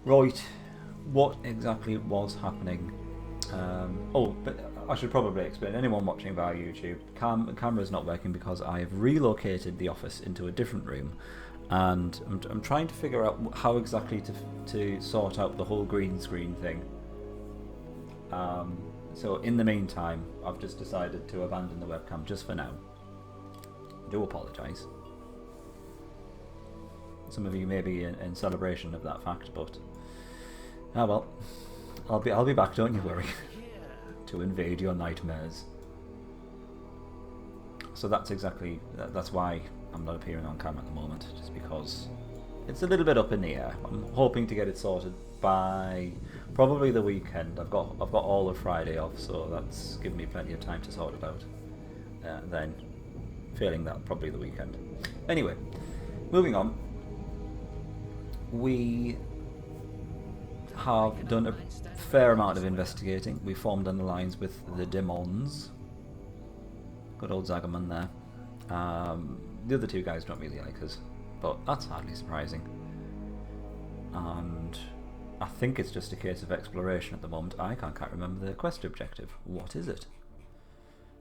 Right, what exactly was happening? Oh, but I should probably explain. Anyone watching via YouTube, camera's not working because I have relocated the office into a different room, and I'm trying to figure out how exactly to sort out the whole green screen thing. So in the meantime, I've just decided to abandon the webcam just for now. I do apologise. Some of you may be in celebration of that fact, but ah well, I'll be back. Don't you worry. To invade your nightmares. So that's why I'm not appearing on camera at the moment, just because it's a little bit up in the air. I'm hoping to get it sorted by probably the weekend. I've got all of Friday off, so that's given me plenty of time to sort it out. Then, failing that, probably the weekend. Anyway, moving on. We have done a fair amount of investigating. We formed an alliance with the demons. Good old Zagaman there. The other two guys don't really like us, but that's hardly surprising. And I think it's just a case of exploration at the moment. I can't remember the quest objective. What is it?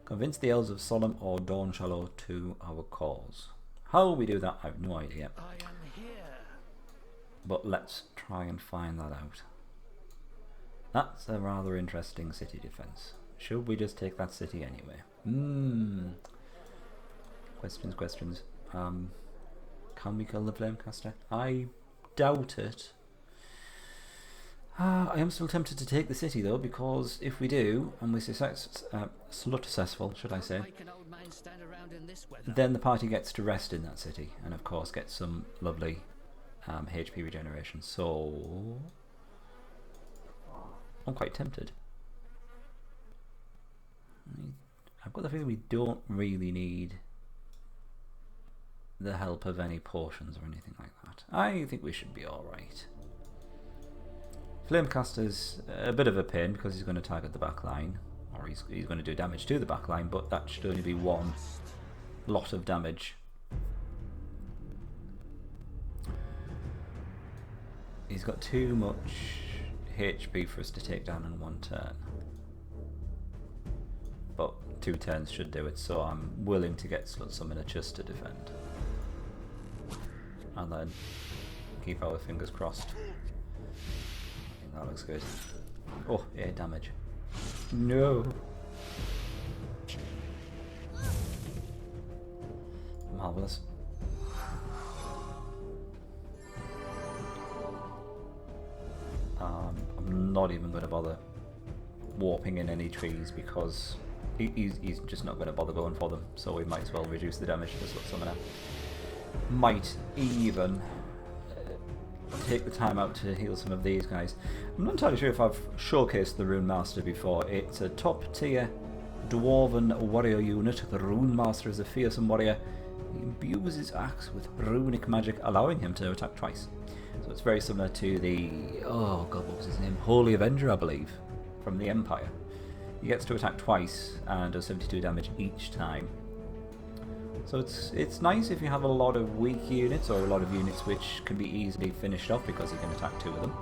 Convince the elves of Solemn or Dawn Shallow to our cause. How we do that, I have no idea. I am here. But let's try and find that out. That's a rather interesting city defense. Should we just take that city anyway? Questions. Can we kill the Flamecaster? I doubt it. I am still tempted to take the city though, because if we do, and we're successful, should I say, then the party gets to rest in that city, and of course gets some lovely HP regeneration. So I'm quite tempted. I've got the feeling we don't really need the help of any potions or anything like that. I think we should be alright. Flamecaster's a bit of a pain because he's going to target the back line, or he's going to do damage to the back line, but that should only be one lot of damage. He's got too much HP for us to take down in one turn. But 2 turns should do it, so I'm willing to get Slut Summoner just to defend. And then keep our fingers crossed. I think that looks good. Oh, 8 damage. No! Marvellous. I'm not even going to bother warping in any trees because he's just not going to bother going for them, so we might as well reduce the damage to Slut Summoner. Might even take the time out to heal some of these guys. I'm not entirely sure if I've showcased the Rune Master before. It's a top tier Dwarven warrior unit. The Rune Master is a fearsome warrior. He imbues his axe with runic magic, allowing him to attack twice. So it's very similar to the, oh god, what was his name? Holy Avenger, I believe, from the Empire. He gets to attack twice and does 72 damage each time. So it's nice if you have a lot of weak units or a lot of units which can be easily finished off because he can attack 2 of them.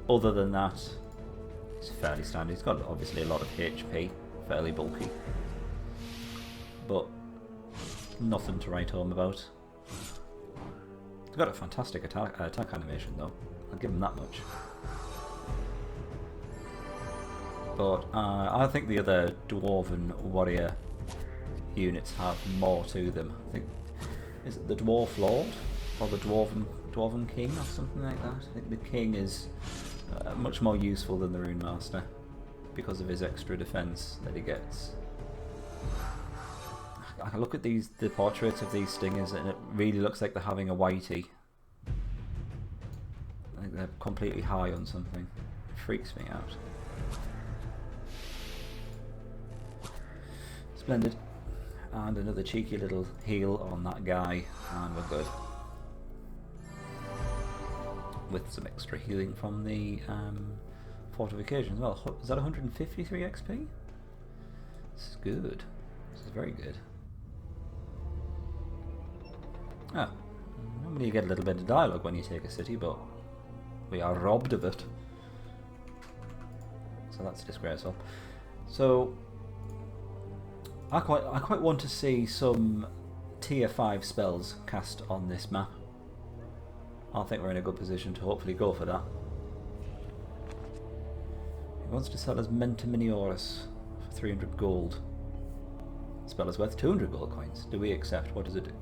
Other than that, it's fairly standard. He's got obviously a lot of HP, fairly bulky, but nothing to write home about. He's got a fantastic attack animation though, I'll give him that much. But I think the other Dwarven warrior units have more to them. I think, is it the Dwarf Lord or the Dwarven King or something like that? I think the King is much more useful than the Rune Master because of his extra defense that he gets. I look at the portraits of these stingers and it really looks like they're having a whitey. I think they're completely high on something. It freaks me out. Splendid. And another cheeky little heal on that guy, and we're good. With some extra healing from the fortification as well. Is that 153 XP? This is good. This is very good. Ah, normally you get a little bit of dialogue when you take a city, but We are robbed of it. So that's disgraceful. So I quite want to see some tier 5 spells cast on this map. I think we're in a good position to hopefully go for that. He wants to sell us Menta Minioris for 300 gold. Spell is worth 200 gold coins. Do we accept? What does it do?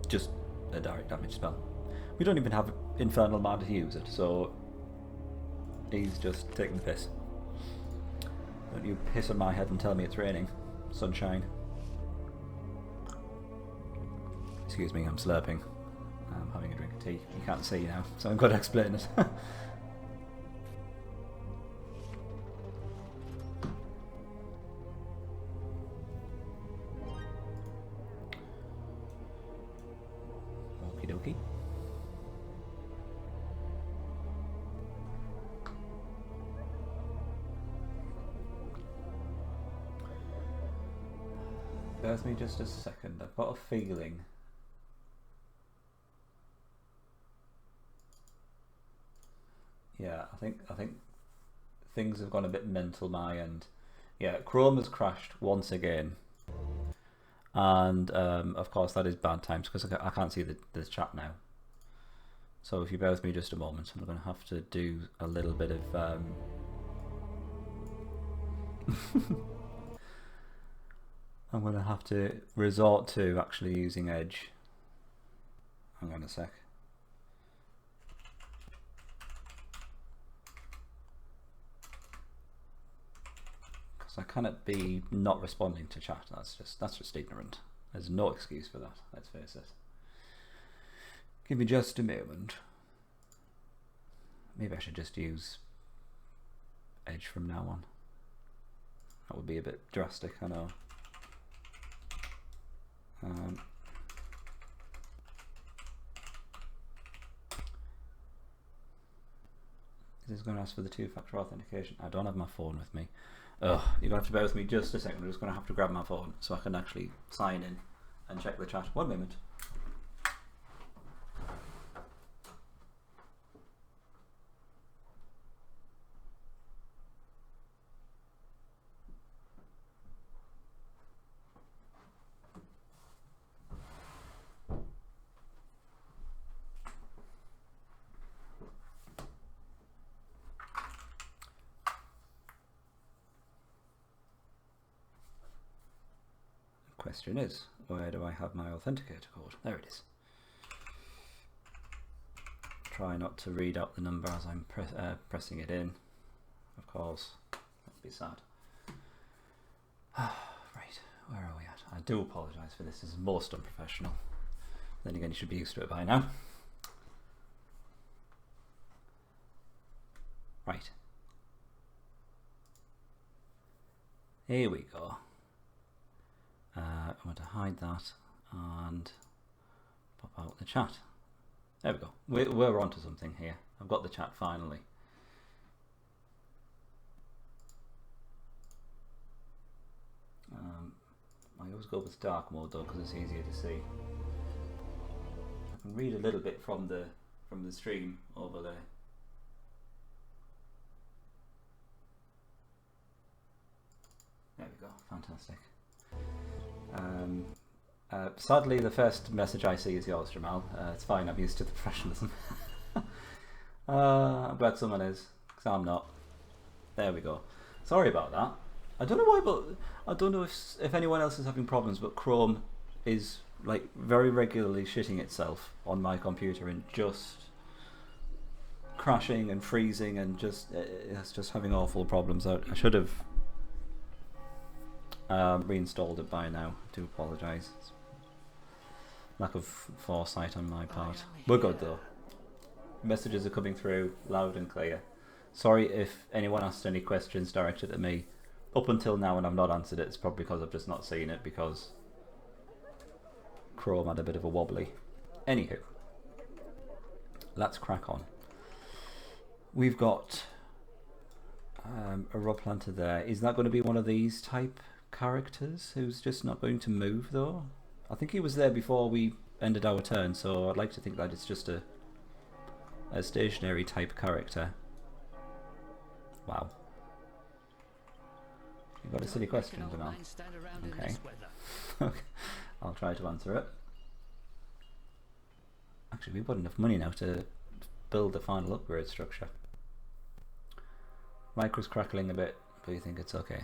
Just a direct damage spell. We don't even have Infernal Mana to use it, so he's just taking the piss. Don't you piss on my head and tell me it's raining. Sunshine. Excuse me, I'm slurping. I'm having a drink of tea. You can't see now, so I've got to explain it. Okie dokie. Bear with me just a second. I've got a feeling. Yeah, I think things have gone a bit mental my end. Yeah, Chrome has crashed once again, and of course that is bad times because I can't see the chat now. So if you bear with me just a moment, I'm going to have to do a little bit of I'm going to have to resort to actually using Edge. Hang on a sec. I cannot be not responding to chat. That's just ignorant. There's no excuse for that. Let's face it. Give me just a moment. Maybe I should just use Edge from now on. That would be a bit drastic, I know. This is going to ask for the 2-factor authentication. I don't have my phone with me. Ugh, you're going to have to bear with me just a second. I'm just going to have to grab my phone so I can actually sign in and check the chat. 1 moment. Question is, where do I have my authenticator code? There it is. Try not to read out the number as I'm pressing it in, of course. That'd be sad. Right, where are we at? I do apologise for this. This is most unprofessional. Then again, you should be used to it by now. Right. Here we go. I want to hide that and pop out the chat. There we go. We're onto something here. I've got the chat finally. I always go with dark mode though because it's easier to see. I can read a little bit from the stream over there. There we go. Fantastic. Sadly, the first message I see is yours, Jamal. It's fine, I'm used to the professionalism. I'm glad someone is, because I'm not. There we go. Sorry about that. I don't know why, but I don't know if anyone else is having problems, but Chrome is like very regularly shitting itself on my computer and just crashing and freezing and it's just having awful problems. I should have reinstalled it by now. I do apologise. Lack of foresight on my part. We're good though. Messages are coming through loud and clear. Sorry if anyone asked any questions directed at me up until now and I've not answered it. It's probably because I've just not seen it because Chrome had a bit of a wobbly. Anywho, let's crack on. We've got a Rob Planter there. Is that going to be one of these type characters who's just not going to move though? I think he was there before we ended our turn, so I'd like to think that it's just a a stationary type character. Wow. You've got a silly question, Jamal. Okay. Okay. I'll try to answer it. Actually, we've got enough money now to build the final upgrade structure. Micro's crackling a bit, but you think it's okay.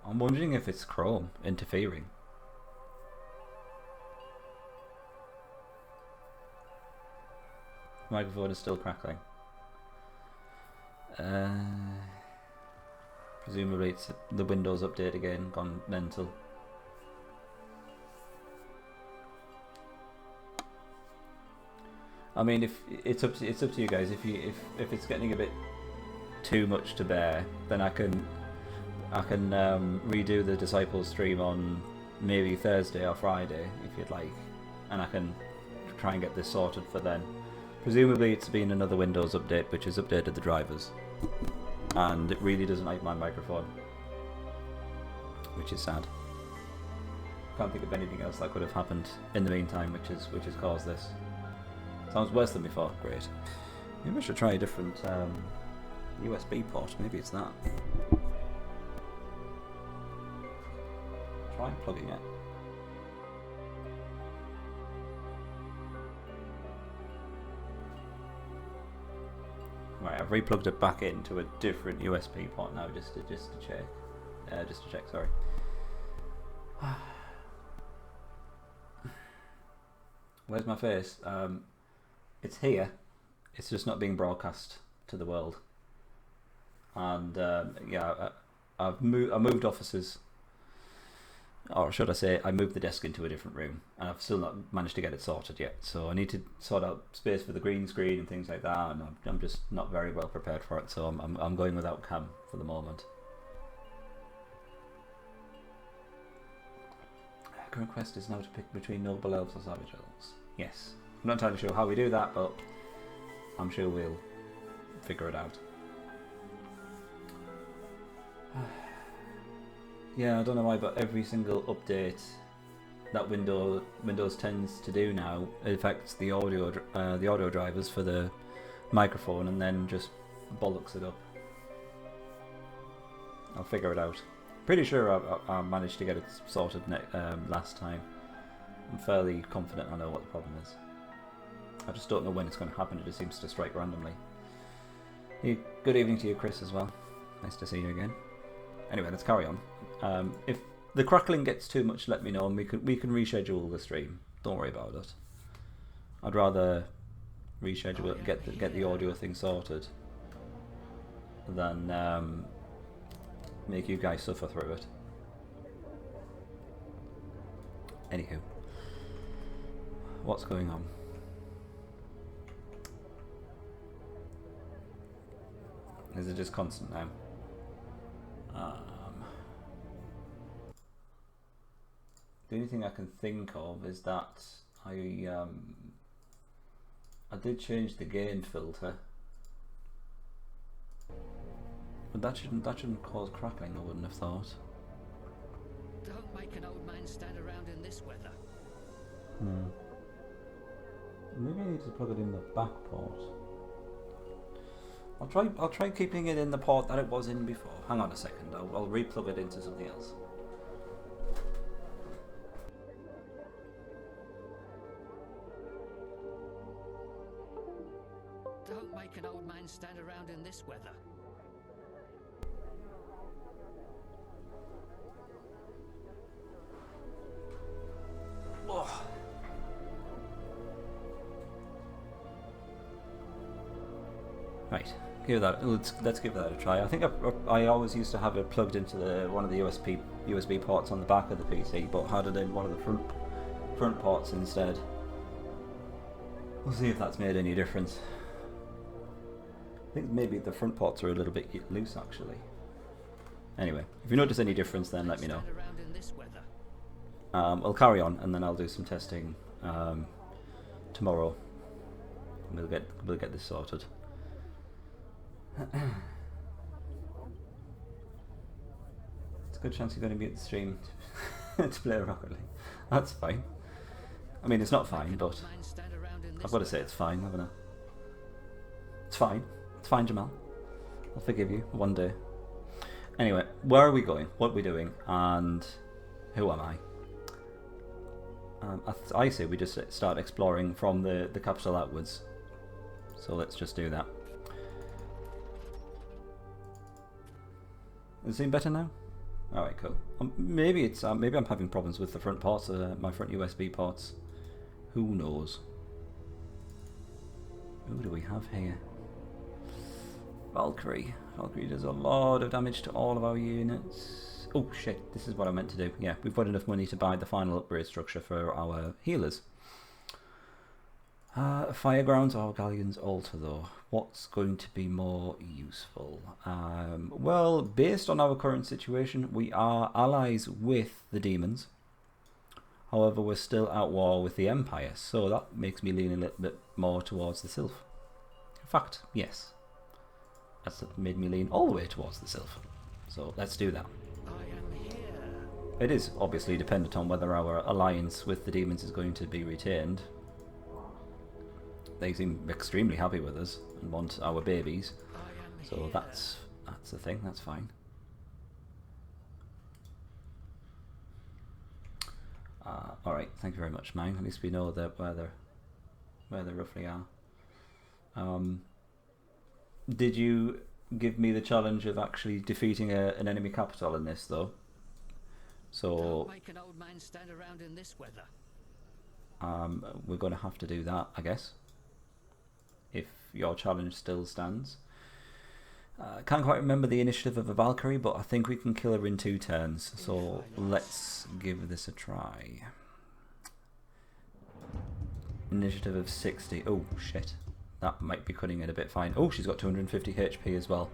I'm wondering if it's Chrome interfering. Microphone is still crackling. Presumably it's the Windows update again, gone mental. I mean, if it's up to you guys. If it's getting a bit too much to bear, then I can redo the Disciples stream on maybe Thursday or Friday if you'd like, and I can try and get this sorted for then. Presumably it's been another Windows update which has updated the drivers, and it really doesn't like my microphone, which is sad. Can't think of anything else that could have happened in the meantime which has caused this. Sounds worse than before. Great. Maybe I should try a different USB port. Maybe it's that. Try plugging it. Right, I've replugged it back into a different USB port now, just to check. Sorry. Where's my face? It's here. It's just not being broadcast to the world. And yeah, I moved offices, or should I say, I moved the desk into a different room, and I've still not managed to get it sorted yet. So I need to sort out space for the green screen and things like that, and I'm just not very well prepared for it. So I'm going without cam for the moment. Current quest is now to pick between noble elves or savage elves. Yes, I'm not entirely sure how we do that, but I'm sure we'll figure it out. Yeah, I don't know why, but every single update that Windows tends to do now, it affects the audio drivers for the microphone, and then just bollocks it up. I'll figure it out. Pretty sure I managed to get it sorted last time. I'm fairly confident I know what the problem is. I just don't know when it's going to happen. It just seems to strike randomly. Good evening to you, Chris, as well. Nice to see you again. Anyway, let's carry on. If the crackling gets too much, let me know, and we can reschedule the stream. Don't worry about it. I'd rather reschedule it, get the audio thing sorted, than make you guys suffer through it. Anywho, what's going on? Is it just constant now? The only thing I can think of is that I did change the gain filter, but that shouldn't cause crackling. I wouldn't have thought. Don't make an old man stand around in this weather. Maybe I need to plug it in the back port. I'll try keeping it in the port that it was in before. Hang on a second. I'll replug it into something else. Don't make an old man stand around in this weather. Oh. Right, let's give that a try. I think I always used to have it plugged into one of the USB ports on the back of the PC, but had it in one of the front ports instead. We'll see if that's made any difference. I think maybe the front ports are a little bit loose actually. Anyway, if you notice any difference, then let me know. I'll carry on, and then I'll do some testing tomorrow. We'll get this sorted. It's a good chance you're going to be at the stream to play Rocket League. That's fine. I mean, it's not fine, but I've got to say it's fine, haven't I? It's fine. It's fine, Jamal. I'll forgive you one day. Anyway, where are we going? What are we doing? And who am I? I say we just start exploring from the capital outwards. So let's just do that. Does it seem better now? Alright, cool. Maybe it's maybe I'm having problems with the front ports, my front USB ports. Who knows? Who do we have here? Valkyrie. Valkyrie does a lot of damage to all of our units. Oh shit, this is what I meant to do. Yeah, we've got enough money to buy the final upgrade structure for our healers. Firegrounds or Galleon's Altar though. What's going to be more useful? Well, based on our current situation, we are allies with the demons. However, we're still at war with the Empire, so that makes me lean a little bit more towards the Sylph. In fact, yes. That's made me lean all the way towards the Sylph. So let's do that. I am here. It is obviously dependent on whether our alliance with the demons is going to be retained. They seem extremely happy with us and want our babies. So that's the thing, that's fine. Alright, thank you very much, Mine. At least we know that where they roughly are. Did you give me the challenge of actually defeating an enemy capital in this though? So Don't make an old man stand around in this weather. we're going to have to do that, I guess, if your challenge still stands. Can't quite remember the initiative of a Valkyrie, but I think we can kill her in 2 turns, so let's give this a try. Initiative of 60. Oh shit, that might be cutting it a bit fine. Oh, she's got 250 HP as well.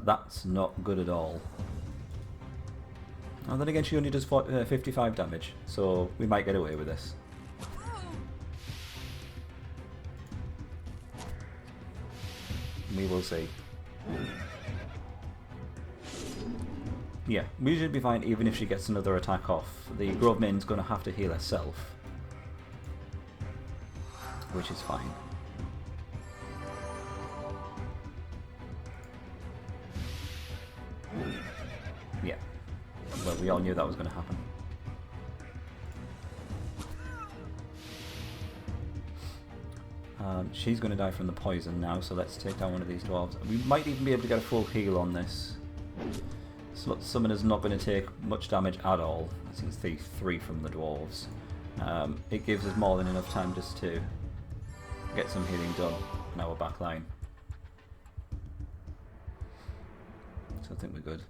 That's not good at all. And then again, she only does 55 damage, so we might get away with this. We will see. Yeah, we should be fine even if she gets another attack off. The Grove Maiden's going to have to heal herself, which is fine. Yeah, well, we all knew that was going to happen. She's going to die from the poison now, so let's take down one of these dwarves. We might even be able to get a full heal on this. Summoner's not going to take much damage at all. I think it's 3 from the dwarves. It gives us more than enough time just to get some healing done in our back line. So I think we're good.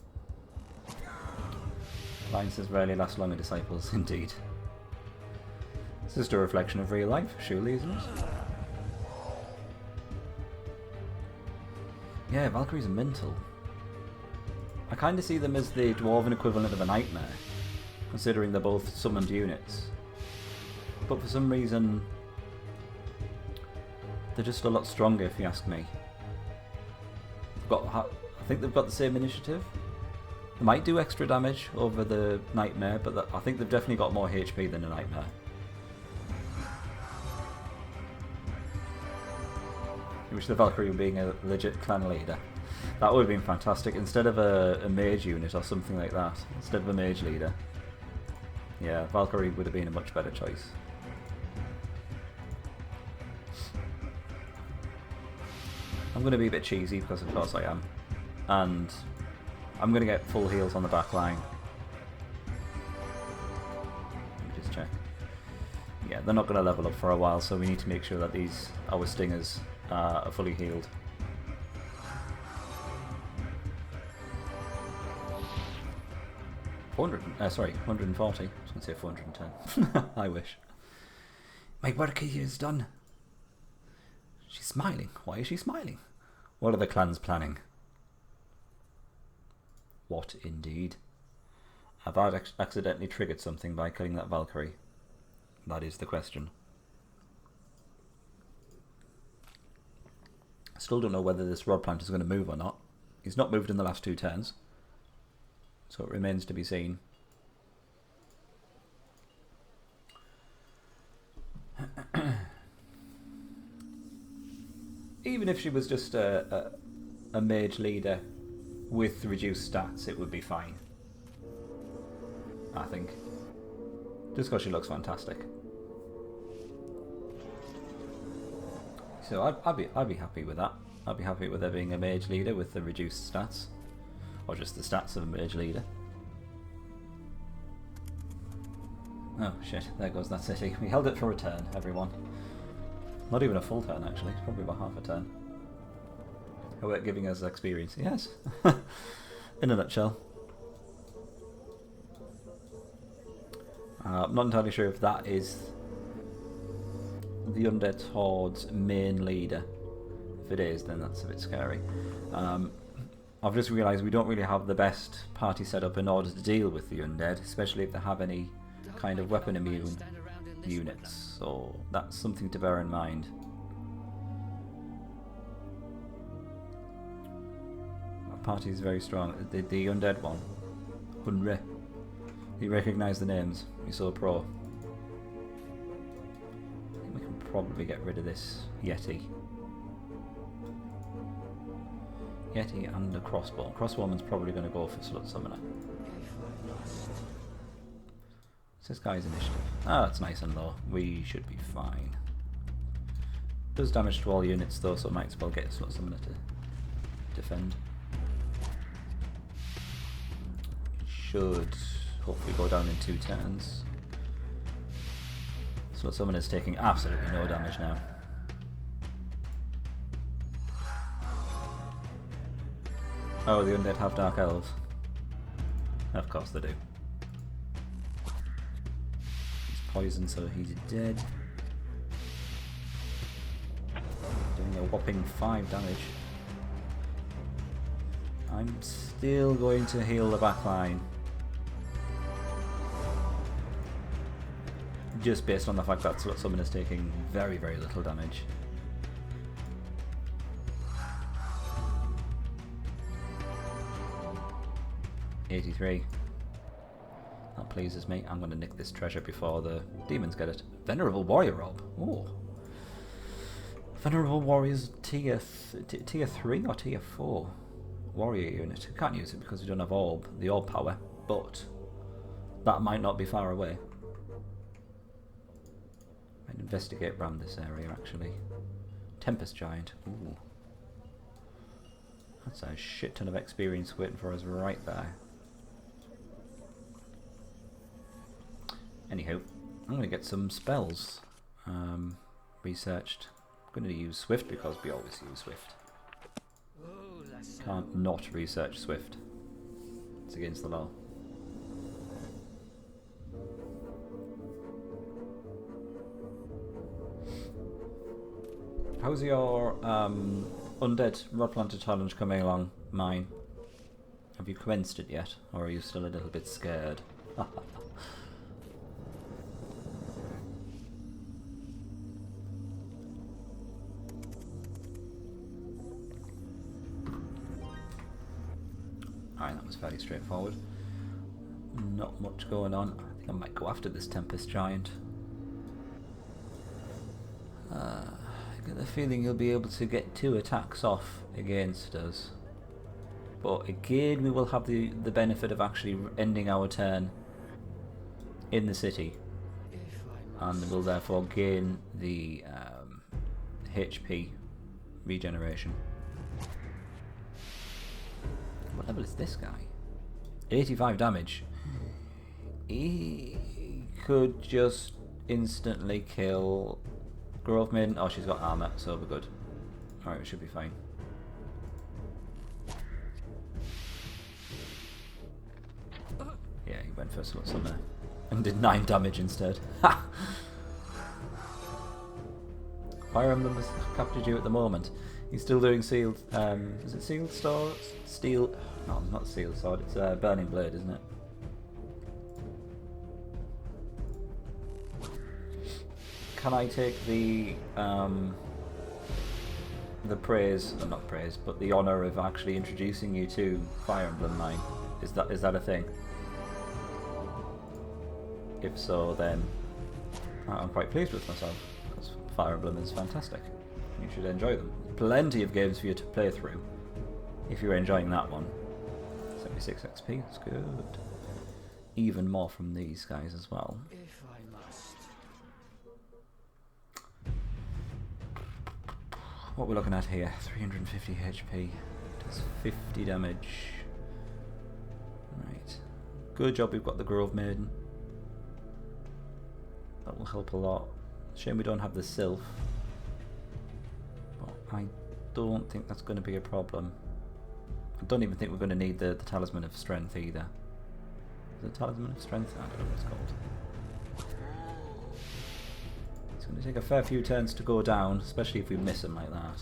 Alliances rarely last long in Disciples, indeed. It's just a reflection of real life, surely, isn't it? Yeah, Valkyries are mental. I kind of see them as the dwarven equivalent of a nightmare, considering they're both summoned units. But for some reason, they're just a lot stronger, if you ask me. I think they've got the same initiative. They might do extra damage over the nightmare, but I think they've definitely got more HP than a nightmare. I wish the Valkyrie were being a legit clan leader. That would have been fantastic. Instead of a mage unit or something like that, instead of a mage leader. Yeah, Valkyrie would have been a much better choice. I'm going to be a bit cheesy because of course I am. And I'm going to get full heals on the back line. Let me just check. Yeah, they're not going to level up for a while, so we need to make sure that our stingers are fully healed. Sorry, 140. I was going to say 410. I wish. My work here is done. She's smiling. Why is she smiling? What are the clans planning? What indeed? Have I accidentally triggered something by killing that Valkyrie? That is the question. I still don't know whether this rod plant is going to move or not. He's not moved in the last 2 turns, so it remains to be seen. even if she was just a mage leader with reduced stats, it would be fine. I think. Just because she looks fantastic. So I'd be happy with that. I'd be happy with her being a mage leader with the reduced stats. Or just the stats of a mage leader. Oh shit, there goes that city. We held it for a turn, everyone. Not even a full turn actually, it's probably about half a turn. How about giving us experience? Yes. In a nutshell. I'm not entirely sure if that is the Undead Horde's main leader. If it is, then that's a bit scary. I've just realised we don't really have the best party setup in order to deal with the Undead, especially if they have any kind of weapon immune units, so that's something to bear in mind. Our party is very strong. The Undead one, Hunre. You recognise the names. You're so pro. I think we can probably get rid of this Yeti. Yeti and a crossbow. Crossbowman's probably going to go for Slut Summoner. What's this guy's initiative? Ah, that's nice and low. We should be fine. Does damage to all units though, so I might as well get Slut Summoner to defend. Should hopefully go down in 2 turns. Slut Summoner's taking absolutely no damage now. Oh, the Undead have Dark Elves. Of course they do. He's poisoned, so he's dead. Doing a whopping 5 damage. I'm still going to heal the backline. Just based on the fact that Slut Summoner's taking very, very little damage. $83. That pleases me. I'm going to nick this treasure before the demons get it. Venerable Warrior Orb. Oh. Venerable Warrior's tier 3 or tier 4 warrior unit. I can't use it because we don't have the orb power, but that might not be far away. I'd investigate around this area actually. Tempest Giant. Ooh. That's a shit ton of experience waiting for us right there. Anyhow, I'm going to get some spells researched. I'm going to use Swift because we always use Swift. Can't not research Swift. It's against the law. How's your Undead Rod Planter Challenge coming along, mine? Have you commenced it yet, or are you still a little bit scared? Alright, that was fairly straightforward. Not much going on. I think I might go after this Tempest Giant. I get the feeling he'll be able to get 2 attacks off against us. But again, we will have the benefit of actually ending our turn in the city. And will therefore gain the HP regeneration. What level is this guy? 85 damage. He could just instantly kill Grove Maiden. Oh, she's got armor, so we're good. Alright, we should be fine. Yeah, he went for Slut Summoner and did 9 damage instead. Ha! Fire Emblem has captured you at the moment. He's still doing sealed. Is it sealed sword? Steel? No, it's not sealed sword. It's Burning Blade, isn't it? Can I take the praise, or not praise, but the honour of actually introducing you to Fire Emblem 9? Is that a thing? If so, then I'm quite pleased with myself because Fire Emblem is fantastic. You should enjoy them. Plenty of games for you to play through if you're enjoying that one. 76 XP, that's good. Even more from these guys as well. If I must. What we're looking at here, 350 HP, does 50 damage. Right. Good job we've got the Grove Maiden. That will help a lot. Shame we don't have the Sylph. But I don't think that's going to be a problem. I don't even think we're going to need the Talisman of Strength either. Is it Talisman of Strength? I don't know what it's called. It's going to take a fair few turns to go down, especially if we miss him like that.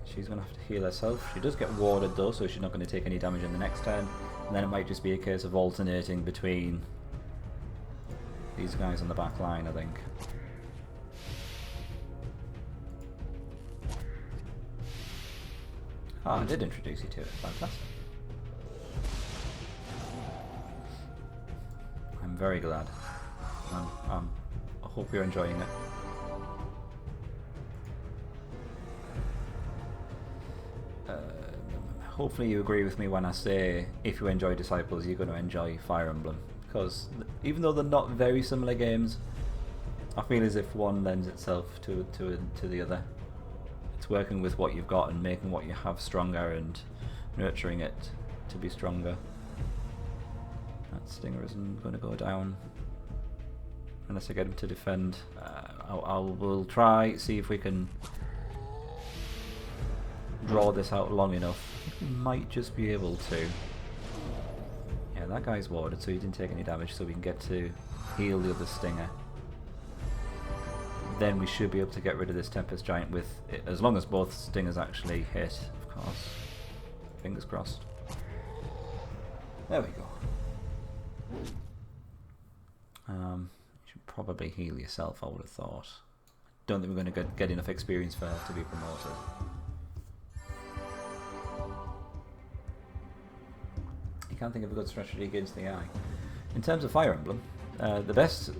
She's going to have to heal herself. She does get warded though, so she's not going to take any damage in the next turn. And then it might just be a case of alternating between these guys on the back line, I think. Oh, I did introduce you to it. Fantastic. I'm very glad. I hope you're enjoying it. Hopefully you agree with me when I say if you enjoy Disciples, you're going to enjoy Fire Emblem. Because even though they're not very similar games, I feel as if one lends itself to the other. It's working with what you've got and making what you have stronger and nurturing it to be stronger. That Stinger isn't going to go down unless I get him to defend. We'll try, see if we can draw this out long enough. We might just be able to. Yeah, that guy's warded, so he didn't take any damage, so we can get to heal the other Stinger. Then we should be able to get rid of this Tempest Giant with it, as long as both Stingers actually hit, of course. Fingers crossed. There we go. You should probably heal yourself, I would have thought. Don't think we're going to get enough experience for her to be promoted. You can't think of a good strategy against the eye. In terms of Fire Emblem, the best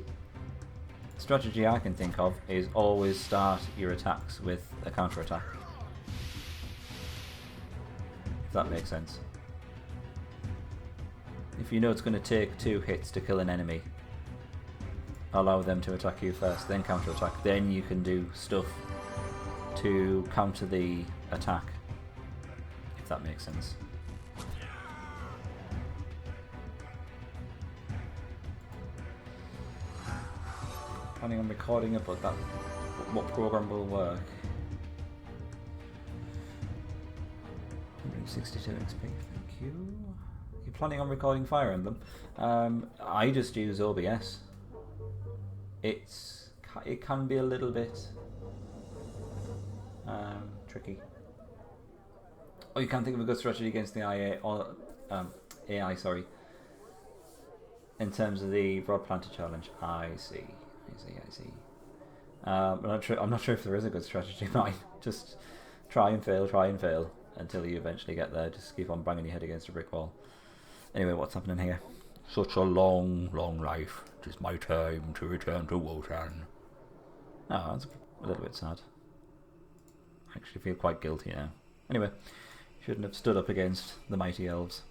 strategy I can think of is always start your attacks with a counter attack. If that makes sense. If you know it's going to take 2 hits to kill an enemy, allow them to attack you first, then counter attack, then you can do stuff to counter the attack. If that makes sense. Planning on recording it, but what program will work? 162 XP, thank you. You're planning on recording Fire Emblem? I just use OBS. It can be a little bit tricky. Oh, you can't think of a good strategy against the IA or AI, sorry. In terms of the Rod Planter challenge, I see. I'm not sure if there is a good strategy. Mine just try and fail until you eventually get there. Just keep on banging your head against a brick wall. Anyway, what's happening here? Such a long life. It is my time to return to Wotan. Oh, that's a little bit sad. I actually feel quite guilty now. Anyway, shouldn't have stood up against the mighty elves.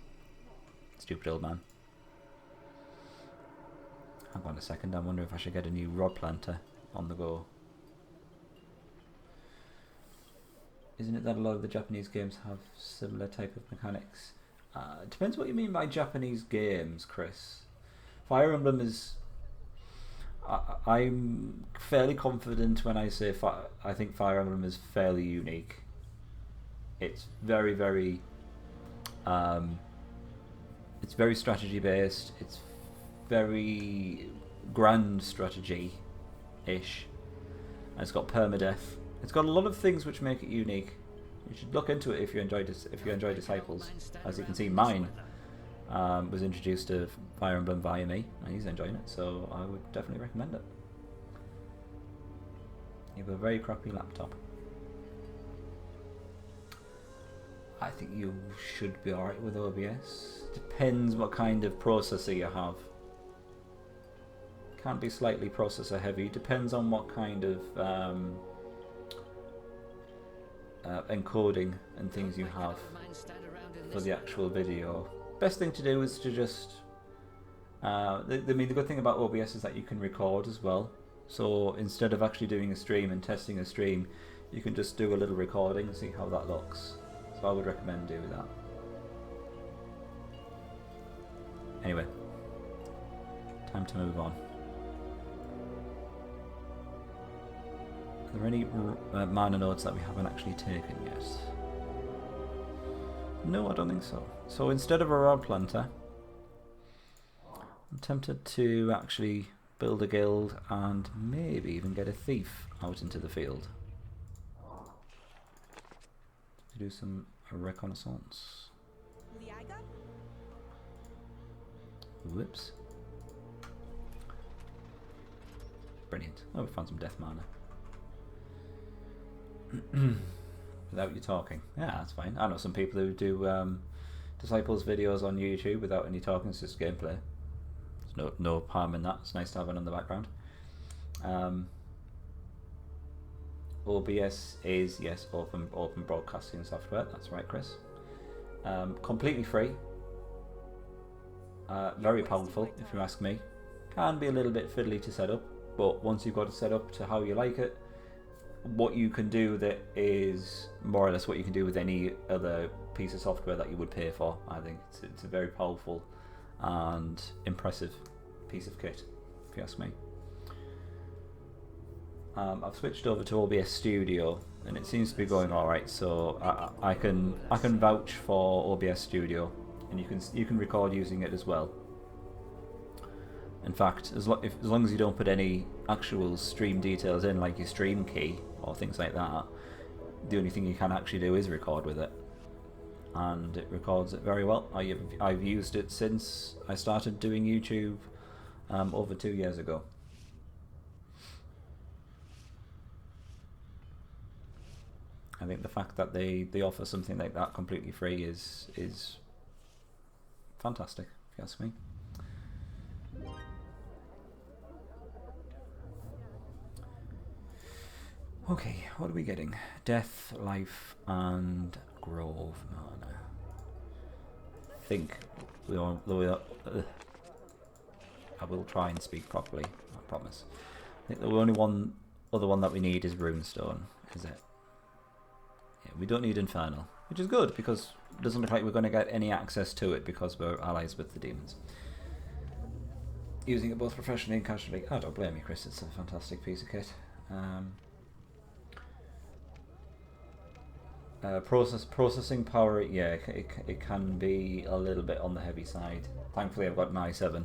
Stupid old man. Hang on a second, I wonder if I should get a new Rod Planter on the go. Isn't it that a lot of the Japanese games have similar type of mechanics? It depends what you mean by Japanese games, Chris. Fire Emblem is... I'm fairly confident when I say I think Fire Emblem is fairly unique. It's very, very... it's very strategy based. It's very grand strategy-ish. And it's got permadeath. It's got a lot of things which make it unique. You should look into it if you enjoy Disciples. As you can see, mine was introduced to Fire Emblem via me, and he's enjoying it, so I would definitely recommend it. You have a very crappy laptop. I think you should be alright with OBS. Depends what kind of processor you have. Can be slightly processor heavy. Depends on what kind of encoding and things you have for the actual video. Best thing to do is to just the good thing about OBS is that you can record as well. So instead of actually doing a stream and testing a stream, you can just do a little recording and see how that looks. So I would recommend doing that. Anyway, time to move on. Are there any minor notes that we haven't actually taken yet? No, I don't think so. So instead of a rod planter, I'm tempted to actually build a guild and maybe even get a thief out into the field. To do some reconnaissance. Whoops. Brilliant. Oh, we found some death mana. Without you talking. Yeah, that's fine. I know some people who do Disciples videos on YouTube without any talking, it's just gameplay. There's no harm in that. It's nice to have it in the background. OBS is, yes, open broadcasting software. That's right, Chris. Completely free. Very powerful, if you ask me. Can be a little bit fiddly to set up, but once you've got it set up to how you like it, what you can do with it is more or less what you can do with any other piece of software that you would pay for. I think it's a very powerful and impressive piece of kit, if you ask me. I've switched over to OBS Studio and it seems to be going alright, so I can vouch for OBS Studio, and you can record using it as well. In fact, as long as you don't put any actual stream details in, like your stream key or things like that, the only thing you can actually do is record with it, and it records it very well. I've used it since I started doing YouTube over 2 years ago. I think the fact that they offer something like that completely free is fantastic, if you ask me. Okay, what are we getting? Death, life, and grove mana. I think I will try and speak properly, I promise. I think the only other one that we need is runestone, is it? Yeah, we don't need infernal, which is good because it doesn't look like we're going to get any access to it because we're allies with the demons. Using it both professionally and casually. I don't blame you, Chris, it's a fantastic piece of kit. Processing power, yeah, it can be a little bit on the heavy side. Thankfully, I've got an i7,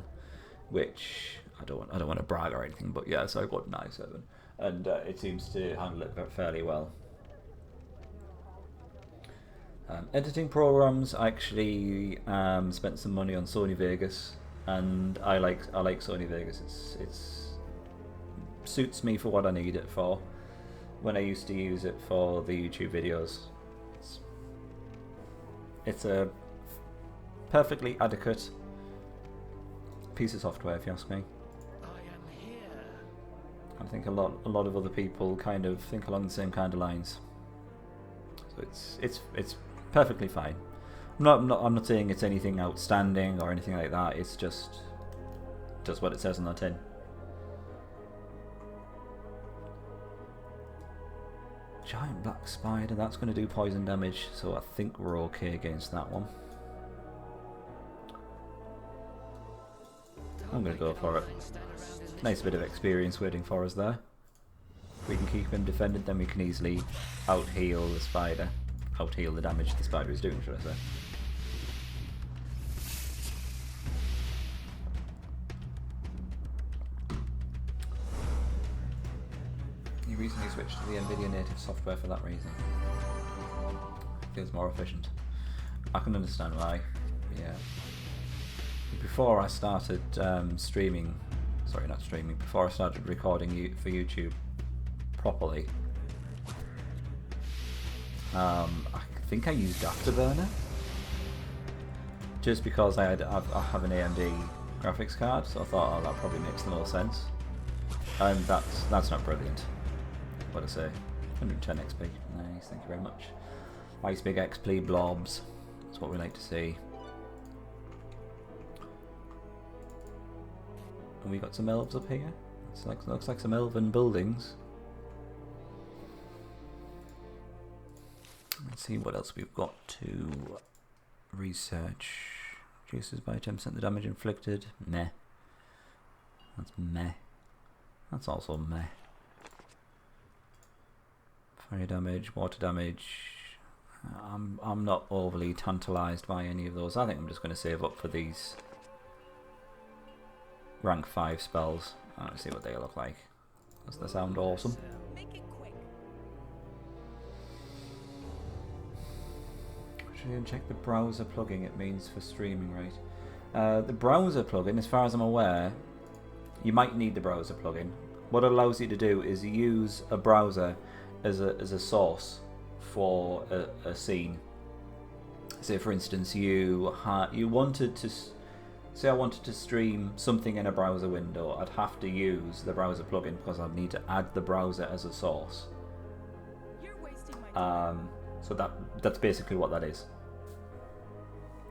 which I don't want to brag or anything, but yeah, so I've got an i7, and it seems to handle it fairly well. Editing programs, I actually spent some money on Sony Vegas, and I like Sony Vegas. It's suits me for what I need it for. When I used to use it for the YouTube videos, it's a perfectly adequate piece of software, if you ask me. I am here. I think a lot of other people kind of think along the same kind of lines. So it's perfectly fine. I'm not saying it's anything outstanding or anything like that. It's just what it says on the tin. Giant black spider, that's going to do poison damage, so I think we're okay against that one. I'm going to go for it. Nice bit of experience waiting for us there. If we can keep him defended, then we can easily out-heal the spider. Out-heal the damage the spider is doing, should I say. You recently switched to the NVIDIA native software for that reason. Feels more efficient. I can understand why, yeah. Before I started before I started recording for YouTube properly, I think I used Afterburner, just because I have an AMD graphics card, so I thought, oh, that probably makes the most sense. And that's not brilliant. What I say? 110 XP. Nice, thank you very much. Nice big XP blobs. That's what we like to see. And we got some elves up here. Looks like some elven buildings. Let's see what else we've got to research. Reduces by 10% the damage inflicted. Meh. That's meh. That's also meh. Fire damage, water damage. I'm not overly tantalised by any of those. I think I'm just going to save up for these rank 5 spells. Let's see what they look like. Does that sound awesome? And check the browser plugin it means for streaming, right? The browser plugin, as far as I'm aware, you might need the browser plugin. What it allows you to do is use a browser as a source for a scene. Say, for instance, you wanted to say I wanted to stream something in a browser window. I'd have to use the browser plugin because I'd need to add the browser as a source. You're wasting my time. So that's basically what that is.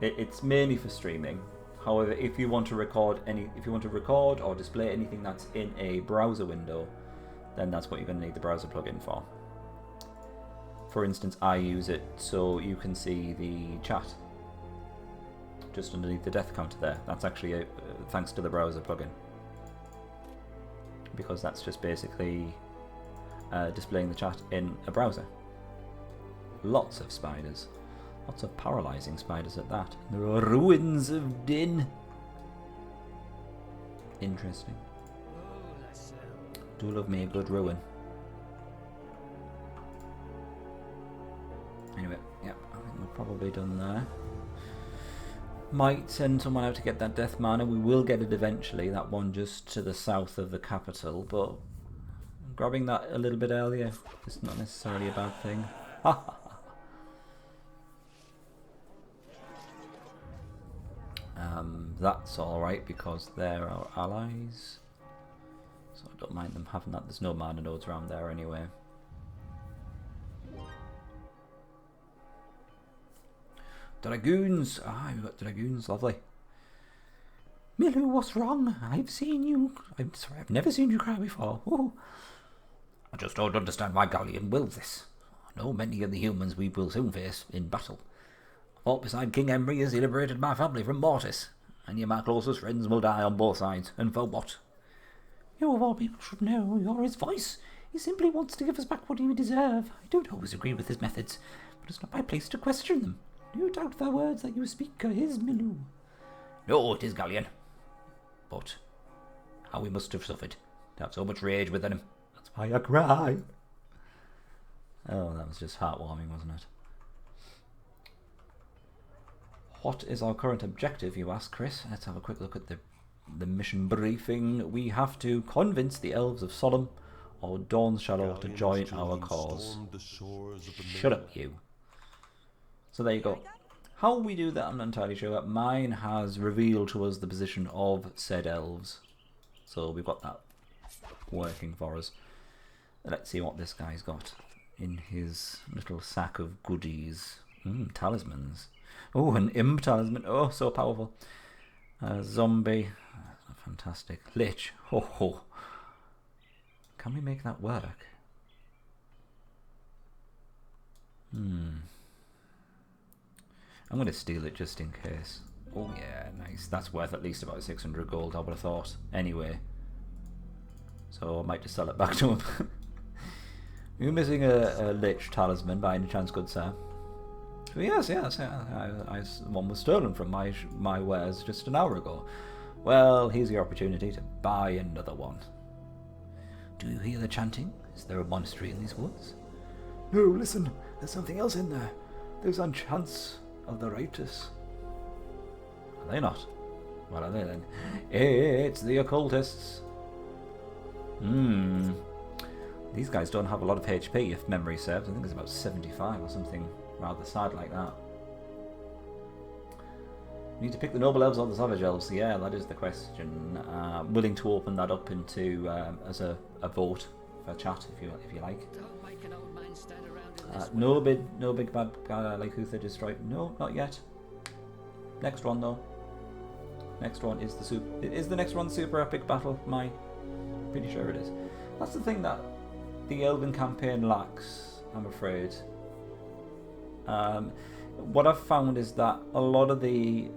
It's mainly for streaming. However, if you want to record or display anything that's in a browser window, then that's what you're going to need the browser plugin for. For instance, I use it so you can see the chat just underneath the death counter there. That's actually thanks to the browser plugin, because that's just basically displaying the chat in a browser. Lots of spiders. Lots of paralysing spiders at that. There are ruins of Din. Interesting. Do love me a good ruin. Anyway, yep, I think we're probably done there. Might send someone out to get that death mana. We will get it eventually, that one just to the south of the capital, but grabbing that a little bit earlier is not necessarily a bad thing. That's alright because they're our allies, so I don't mind them having that. There's no mana nodes around there anyway. Dragoons! We've got dragoons, lovely. Milu, what's wrong? I'm sorry, I've never seen you cry before. Ooh. I just don't understand why Galleon wills this. I know many of the humans we will soon face in battle. Fought beside King Emery as he liberated my family from Mortis. And you, my closest friends, will die on both sides. And for what? You of all people should know. You're his voice. He simply wants to give us back what we deserve. I don't always agree with his methods, but it's not my place to question them. No doubt the words that you speak are his, Milu. No, it is Galleon. But how he must have suffered to have so much rage within him. That's why I cry. Oh, that was just heartwarming, wasn't it? What is our current objective, you ask, Chris? Let's have a quick look at the mission briefing. We have to convince the elves of Sodom or Dawn's Shadow to join our cause. Shut up, you. So there you go. How we do that, I'm not entirely sure. Mine has revealed to us the position of said elves. So we've got that working for us. Let's see what this guy's got in his little sack of goodies. Talismans. Oh, an imp talisman. Oh, so powerful. Zombie. Fantastic. Lich. Ho. Can we make that work? I'm going to steal it just in case. Oh yeah, nice. That's worth at least about 600 gold, I would have thought. Anyway. So I might just sell it back to him. You're missing a Lich talisman by any chance, good sir? Yes. One was stolen from my wares just an hour ago. Well, here's your opportunity to buy another one. Do you hear the chanting? Is there a monastery in these woods? No, listen. There's something else in there. Those enchants of the righteous. Are they not? What are they then? It's the occultists. These guys don't have a lot of HP, if memory serves. I think it's about 75 or something rather sad like that. We need to pick the noble elves or the savage elves. Yeah, that is the question. Willing to open that up into as a vote for chat if you like. Don't make an old man stand around in this No big bad guy like Uther destroyed. No, not yet. Next one though. Next one is the super. Is the next one super epic battle? Pretty sure it is. That's the thing that the Elven campaign lacks, I'm afraid. What I've found is that a lot of the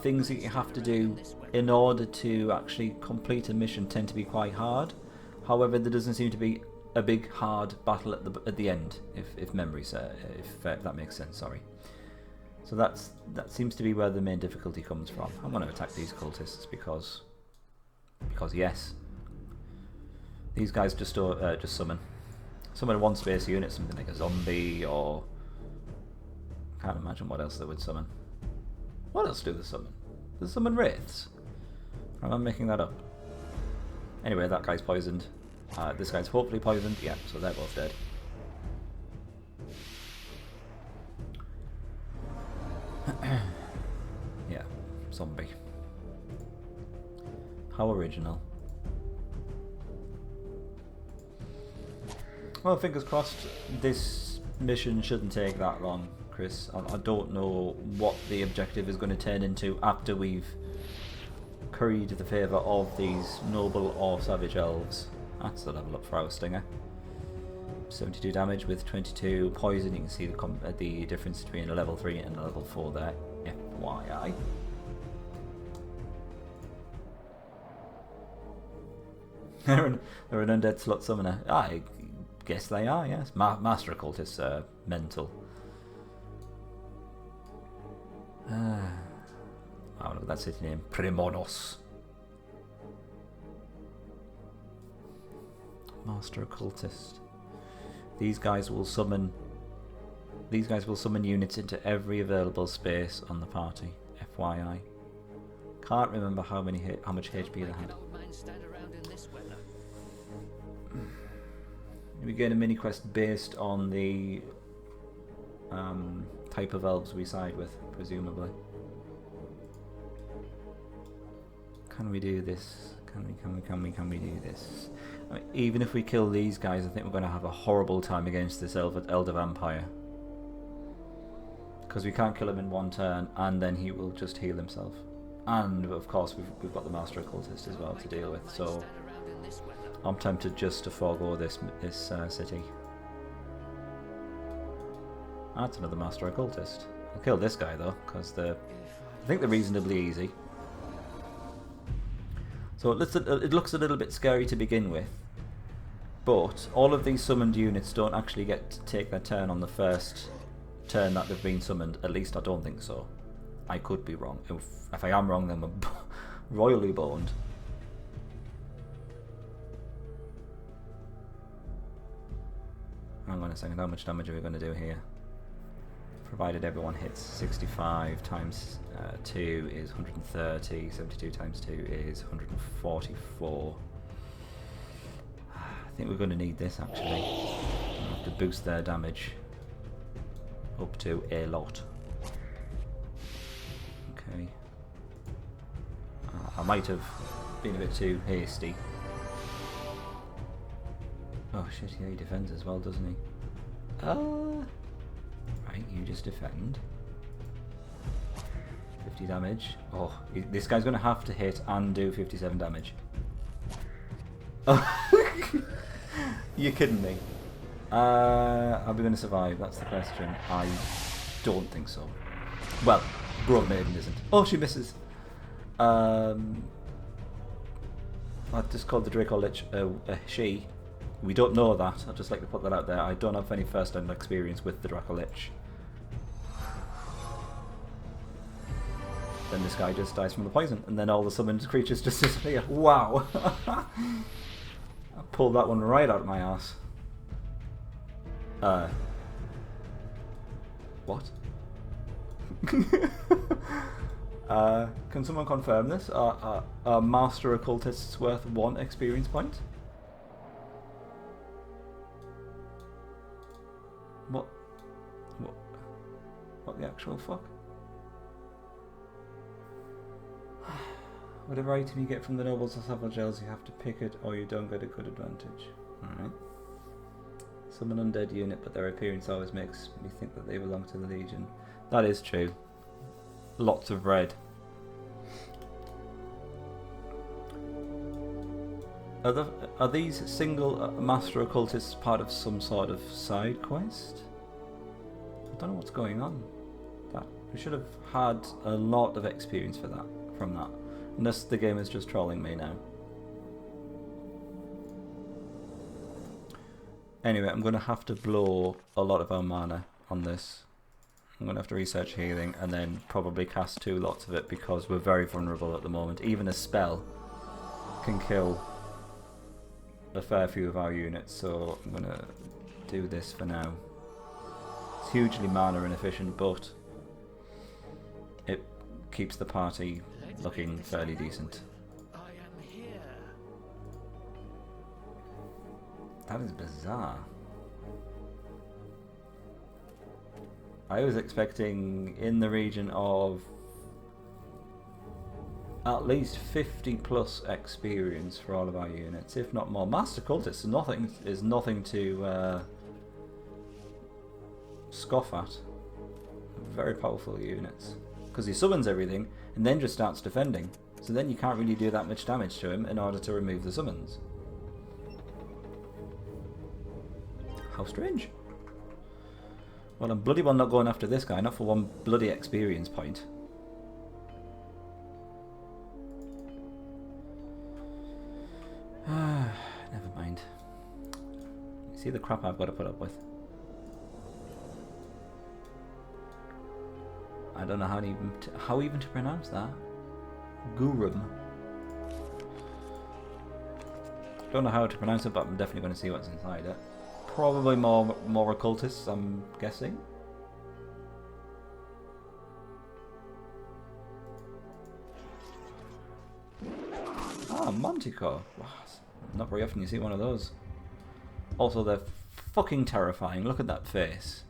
things that you have to do in order to actually complete a mission tend to be quite hard. However, there doesn't seem to be a big hard battle at the end, if memory if that makes sense. Sorry. So that seems to be where the main difficulty comes from. I'm going to attack these cultists because yes, these guys just summon one space unit, something like a zombie, or can't imagine what else they would summon. What else do they summon? They summon wraiths. Am I making that up? Anyway, that guy's poisoned. This guy's hopefully poisoned. Yeah, so they're both dead. Yeah, zombie. How original. Well, fingers crossed, this mission shouldn't take that long, Chris. I don't know what the objective is going to turn into after we've curried the favour of these noble or savage elves. That's the level up for our stinger. 72 damage with 22 poison. You can see the difference between a level 3 and a level 4 there. FYI. They're an undead slot summoner. I guess they are, yes. Master occultists are mental. Oh, look at that city name. Primonos. Master occultist. These guys will summon units into every available space on the party. FYI. Can't remember how much HP they had. We get a mini quest based on the type of elves we side with, presumably. Can we do this? Can we do this? I mean, even if we kill these guys, I think we're going to have a horrible time against this Elder Vampire. Because we can't kill him in one turn, and then he will just heal himself. And, of course, we've got the Master Occultist as well to deal with, so I'm tempted just to forego this city. That's another Master Occultist. I'll kill this guy, though, because I think they're reasonably easy. So it looks a little bit scary to begin with, but all of these summoned units don't actually get to take their turn on the first turn that they've been summoned. At least I don't think so. I could be wrong. If I am wrong, then we're royally boned. Hang on a second, how much damage are we going to do here? Provided everyone hits 65 times 2 is 130, 72 times 2 is 144. I think we're going to need this actually. We'll have to boost their damage up to a lot. Okay. I might have been a bit too hasty. Oh shit, yeah, he defends as well, doesn't he? Right, you just defend. 50 damage. Oh, this guy's going to have to hit and do 57 damage. Oh, you're kidding me. Are we going to survive? That's the question. I don't think so. Well, Broad Maiden isn't. Oh, she misses. I just called the Draco Lich a she. We don't know that. I'd just like to put that out there. I don't have any first-hand experience with the Draco Lich. Then this guy just dies from the poison, and then all the summoned creatures just disappear. Wow! I pulled that one right out of my ass. What? Can someone confirm this? Are Master Occultists worth 1 experience point? What the actual fuck? Whatever item you get from the nobles or savage gels, you have to pick it or you don't get a good advantage. Alright. Summon undead unit, but their appearance always makes me think that they belong to the Legion. That is true. Lots of red. Are these single master occultists part of some sort of side quest? I don't know what's going on. We should have had a lot of experience for that from that. Unless the game is just trolling me now. Anyway, I'm going to have to blow a lot of our mana on this. I'm going to have to research healing and then probably cast 2 lots of it because we're very vulnerable at the moment. Even a spell can kill a fair few of our units, so I'm going to do this for now. It's hugely mana inefficient, but it keeps the party looking fairly decent. I am here. That is bizarre. I was expecting in the region of at least 50 plus experience for all of our units, if not more. Master Cultists is nothing to scoff at. Very powerful units. Because he summons everything and then just starts defending. So then you can't really do that much damage to him in order to remove the summons. How strange. Well, I'm bloody well not going after this guy, not for 1 bloody experience point. Never mind. You see the crap I've got to put up with. I don't know how even to pronounce that. Gurum. Don't know how to pronounce it, but I'm definitely going to see what's inside it. Probably more occultists, I'm guessing. Ah, Manticore. Wow, not very often you see one of those. Also, they're fucking terrifying. Look at that face.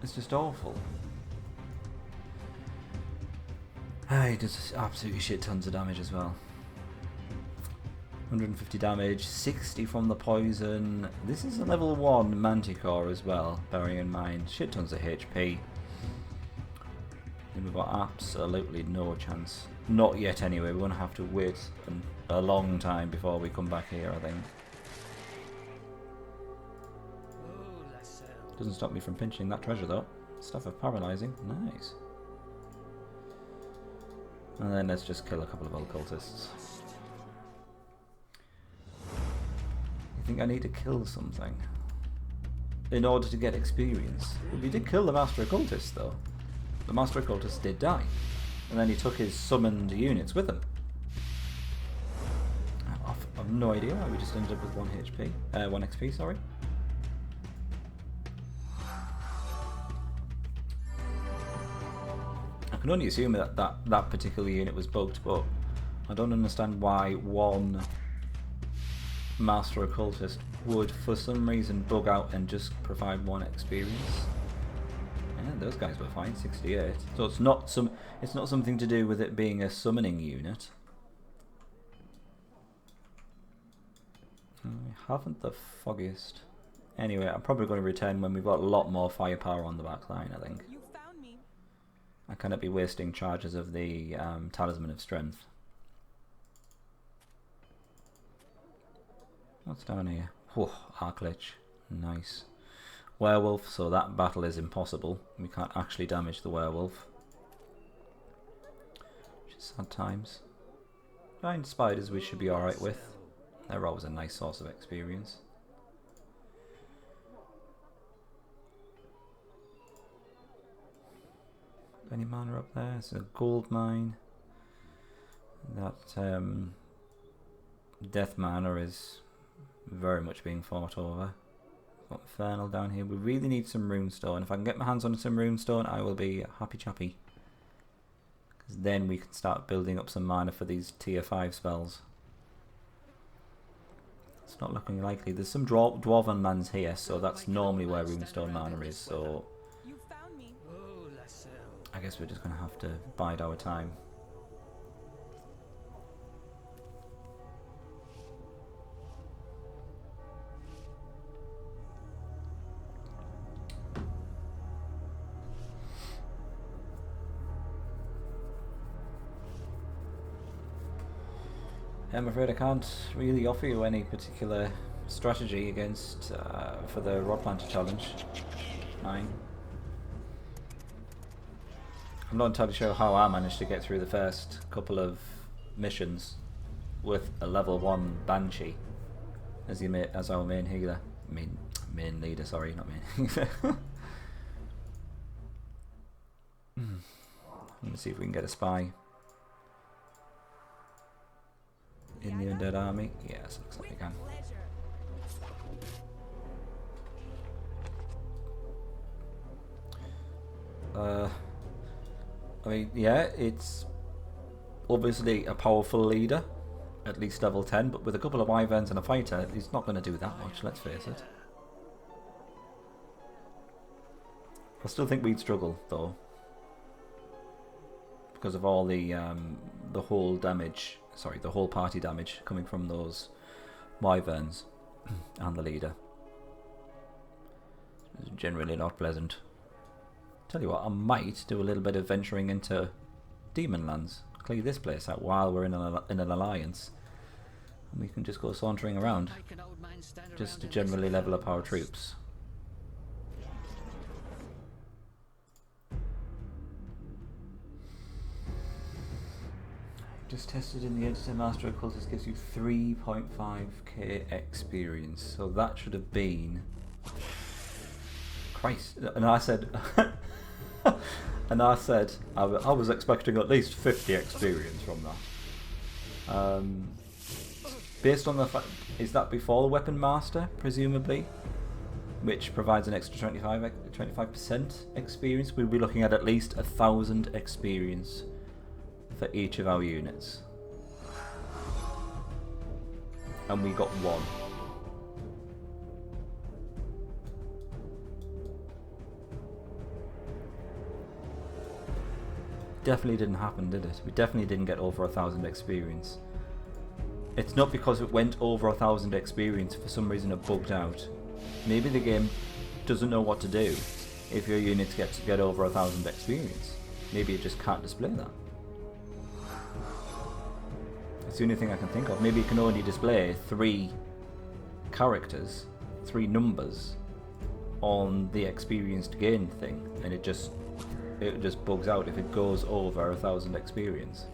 It's just awful. He does absolutely shit tons of damage as well. 150 damage, 60 from the poison. This is a level 1 Manticore as well, bearing in mind. Shit tons of HP. And we've got absolutely no chance. Not yet anyway, we're going to have to wait a long time before we come back here, I think. Doesn't stop me from pinching that treasure though. Stuff of paralysing. Nice. And then let's just kill a couple of occultists. I think I need to kill something in order to get experience. We did kill the Master Occultist though. The Master Occultist did die. And then he took his summoned units with him. I've no idea why we just ended up with 1 HP. 1 XP, sorry. I can only assume that particular unit was bugged, but I don't understand why 1 Master Occultist would for some reason bug out and just provide 1 experience. Yeah, those guys were fine, 68. So it's not something to do with it being a summoning unit. I haven't the foggiest. Anyway, I'm probably going to return when we've got a lot more firepower on the back line, I think. You found me. I cannot be wasting charges of the Talisman of Strength. What's down here? Whew, Arclich. Nice. Werewolf, so that battle is impossible. We can't actually damage the werewolf. Which is sad times. Giant spiders we should be alright with. They're always a nice source of experience. Any mana up there? It's a gold mine. That death mana is very much being fought over. Got Infernal down here. We really need some runestone. If I can get my hands on some runestone, I will be happy chappy. Because then we can start building up some mana for these tier 5 spells. It's not looking likely. There's some dwarven lands here, so that's normally where runestone mana is. So You found me. I guess we're just going to have to bide our time. I'm afraid I can't really offer you any particular strategy against for the Rod Planter challenge. 9. I'm not entirely sure how I managed to get through the first couple of missions with a level 1 Banshee as our main healer. Main leader, sorry, not main healer. Let me see if we can get a spy in the Undead army. Yes, looks like we can. I mean, yeah, it's obviously a powerful leader, at least level 10, but with a couple of wyverns and a fighter, he's not going to do that much, let's face it. I still think we'd struggle, though, because of all the whole damage, sorry, the whole party damage coming from those wyverns and the leader. It's generally not pleasant. Tell you what, I might do a little bit of venturing into Demon Lands, clear this place out while we're in an alliance, and we can just go sauntering around, just to generally level up our troops. Just tested in the editor. Master Occultist gives you 3.5k experience, so that should have been Christ. And I said I was expecting at least 50 experience from that. Based on the fact, is that before the Weapon Master, presumably, which provides an extra 25% experience? We'll be looking at least 1,000 experience for each of our units, and we got 1. Definitely didn't happen, did it? We definitely didn't get over 1,000 experience. It's not because it went over 1,000 experience, for some reason it bugged out. Maybe the game doesn't know what to do if your units get over 1,000 experience. Maybe it just can't display that. It's the only thing I can think of. Maybe it can only display 3 characters, 3 numbers on the experienced gain thing, and it just bugs out if it goes over 1,000 experience.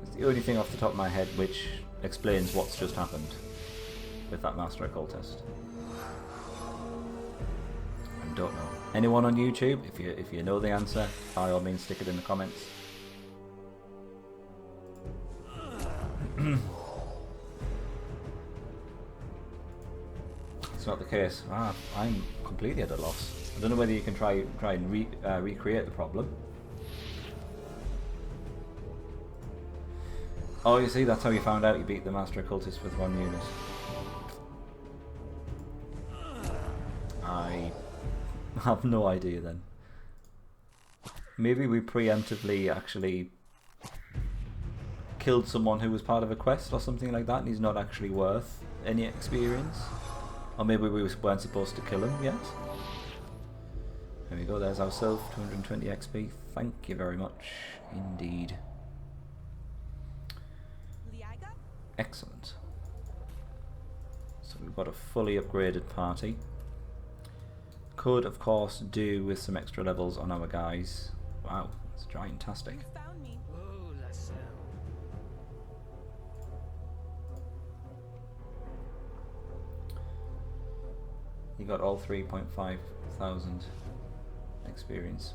It's the only thing off the top of my head which explains what's just happened with that Master Occultist. I don't know. Anyone on YouTube, if you know the answer, by all means stick it in the comments. It's not the case. I'm completely at a loss. I don't know whether you can try and recreate the problem. Oh, you see, that's how you found out you beat the Master Occultist with 1 unit. I have no idea then. Maybe we preemptively actually killed someone who was part of a quest or something like that, and he's not actually worth any experience. Or maybe we weren't supposed to kill him yet. There we go, there's ourselves, 220 XP. Thank you very much indeed. Excellent. So we've got a fully upgraded party. Could, of course, do with some extra levels on our guys. Wow, that's gigantastic. Whoa, that's You got all 3.5 thousand experience.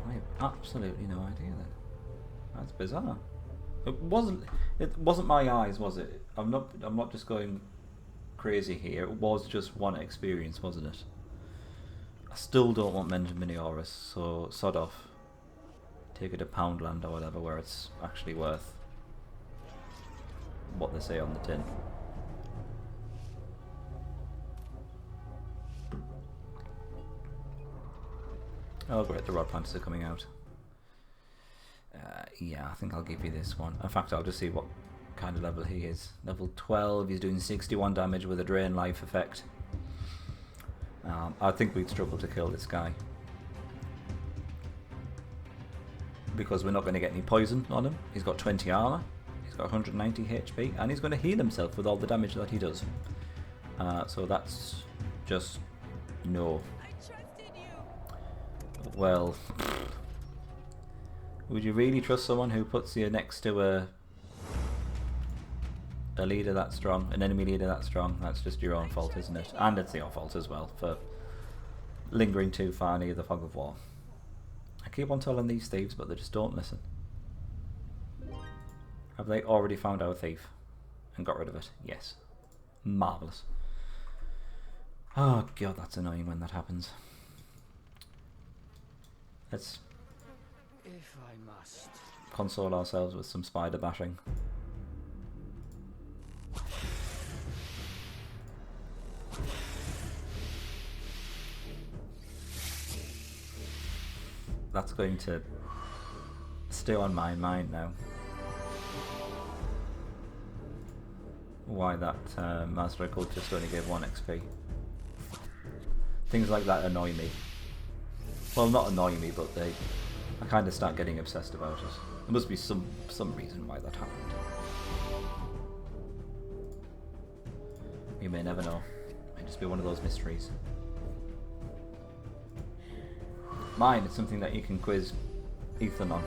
I have absolutely no idea then. That's bizarre. It wasn't my eyes, was it? I'm not just going crazy here. It was just 1 experience, wasn't it? I still don't want Mini Auras, so sod off. Take it to Poundland or whatever, where it's actually worth what they say on the tin. Oh great, the Rod Planters are coming out. Yeah, I think I'll give you this one. In fact, I'll just see what kind of level he is. Level 12, he's doing 61 damage with a Drain Life effect. I think we'd struggle to kill this guy, because we're not going to get any poison on him. He's got 20 armor, He's got 190 HP, and he's going to heal himself with all the damage that he does. So that's just no. I trusted you. Well, would you really trust someone who puts you next to a leader that strong, an enemy leader that strong? That's just your own fault, isn't it? And it's your fault as well for lingering too far near the fog of war. I keep on telling these thieves, but they just don't listen. Have they already found our thief and got rid of it? Yes. Marvellous. Oh god, that's annoying when that happens. Let's If I must. console ourselves with some spider bashing. That's going to stay on my mind now. Why that Master Occultist only gave 1 XP. Things like that annoy me. Well, not annoy me, but I kind of start getting obsessed about it. There must be some reason why that happened. You may never know. It may just be one of those mysteries. Mine is something that you can quiz Ethan on.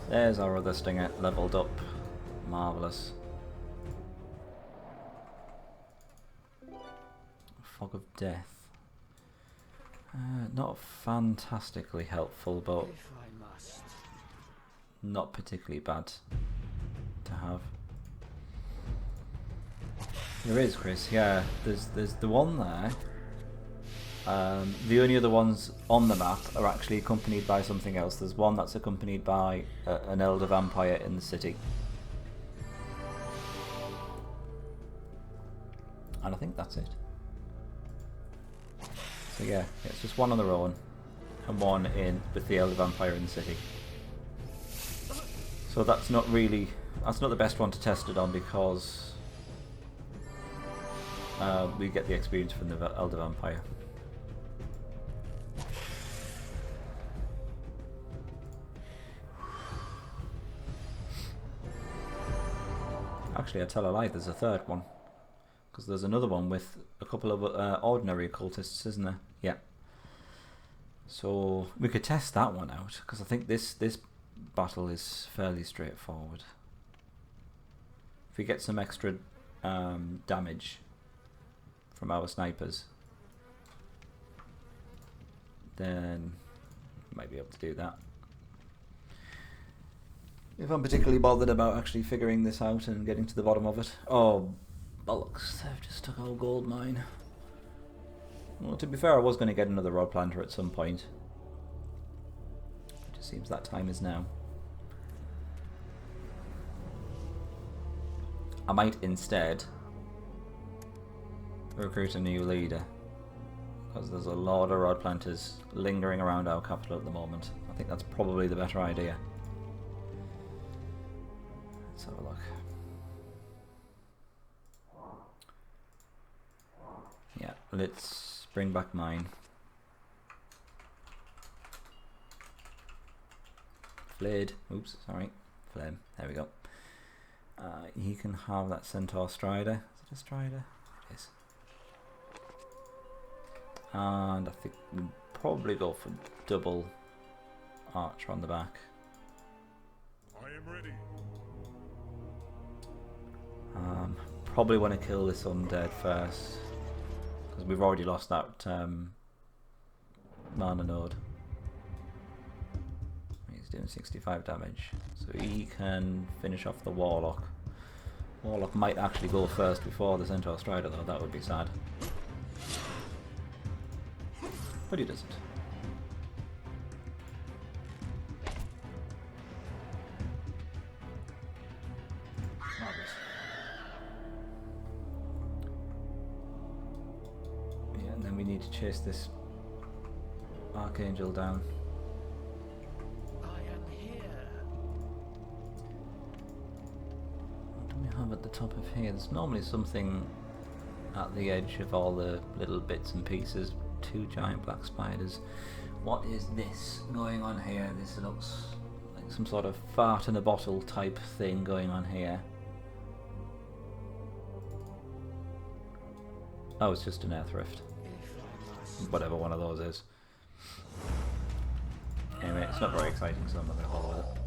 There's our other stinger leveled up. Marvellous. Fog of Death. Not fantastically helpful, but If I must. not particularly bad to have. There is, Chris. Yeah, there's the one there. The only other ones on the map are actually accompanied by something else. There's one that's accompanied by an elder vampire in the city. And I think that's it. So yeah, it's just one on their own, and one in with the elder vampire in the city. So that's not the best one to test it on, because we get the experience from the elder vampire. Actually, I tell a lie, there's a third one. Because there's another one with a couple of ordinary occultists, isn't there? Yeah. So we could test that one out, because I think this battle is fairly straightforward. If we get some extra damage from our snipers, then we might be able to do that. If I'm particularly bothered about actually figuring this out and getting to the bottom of it. Oh, bollocks, they've just took our gold mine. Well, to be fair, I was going to get another rod planter at some point. It just seems that time is now. I might instead recruit a new leader, because there's a lot of rod planters lingering around our capital at the moment. I think that's probably the better idea. Let's have a look. Yeah, let's bring back mine. Flayed. Oops, sorry. Flame. There we go. He can have that Centaur Strider. Is it a Strider? It is. And I think we'll probably go for double archer on the back. I am ready. Probably want to kill this undead first, because we've already lost that mana node. He's doing 65 damage, so he can finish off the warlock. Warlock might actually go first before the Centaur Strider, though. That would be sad, but he doesn't. To chase this Archangel down. I am here. What do we have at the top of here? There's normally something at the edge of all the little bits and pieces. 2 giant black spiders. What is this going on here? This looks like some sort of fart in a bottle type thing going on here. Oh, it's just an Earth Rift. Whatever one of those is. Anyway, it's not very exciting, so I'm not going to bother with it.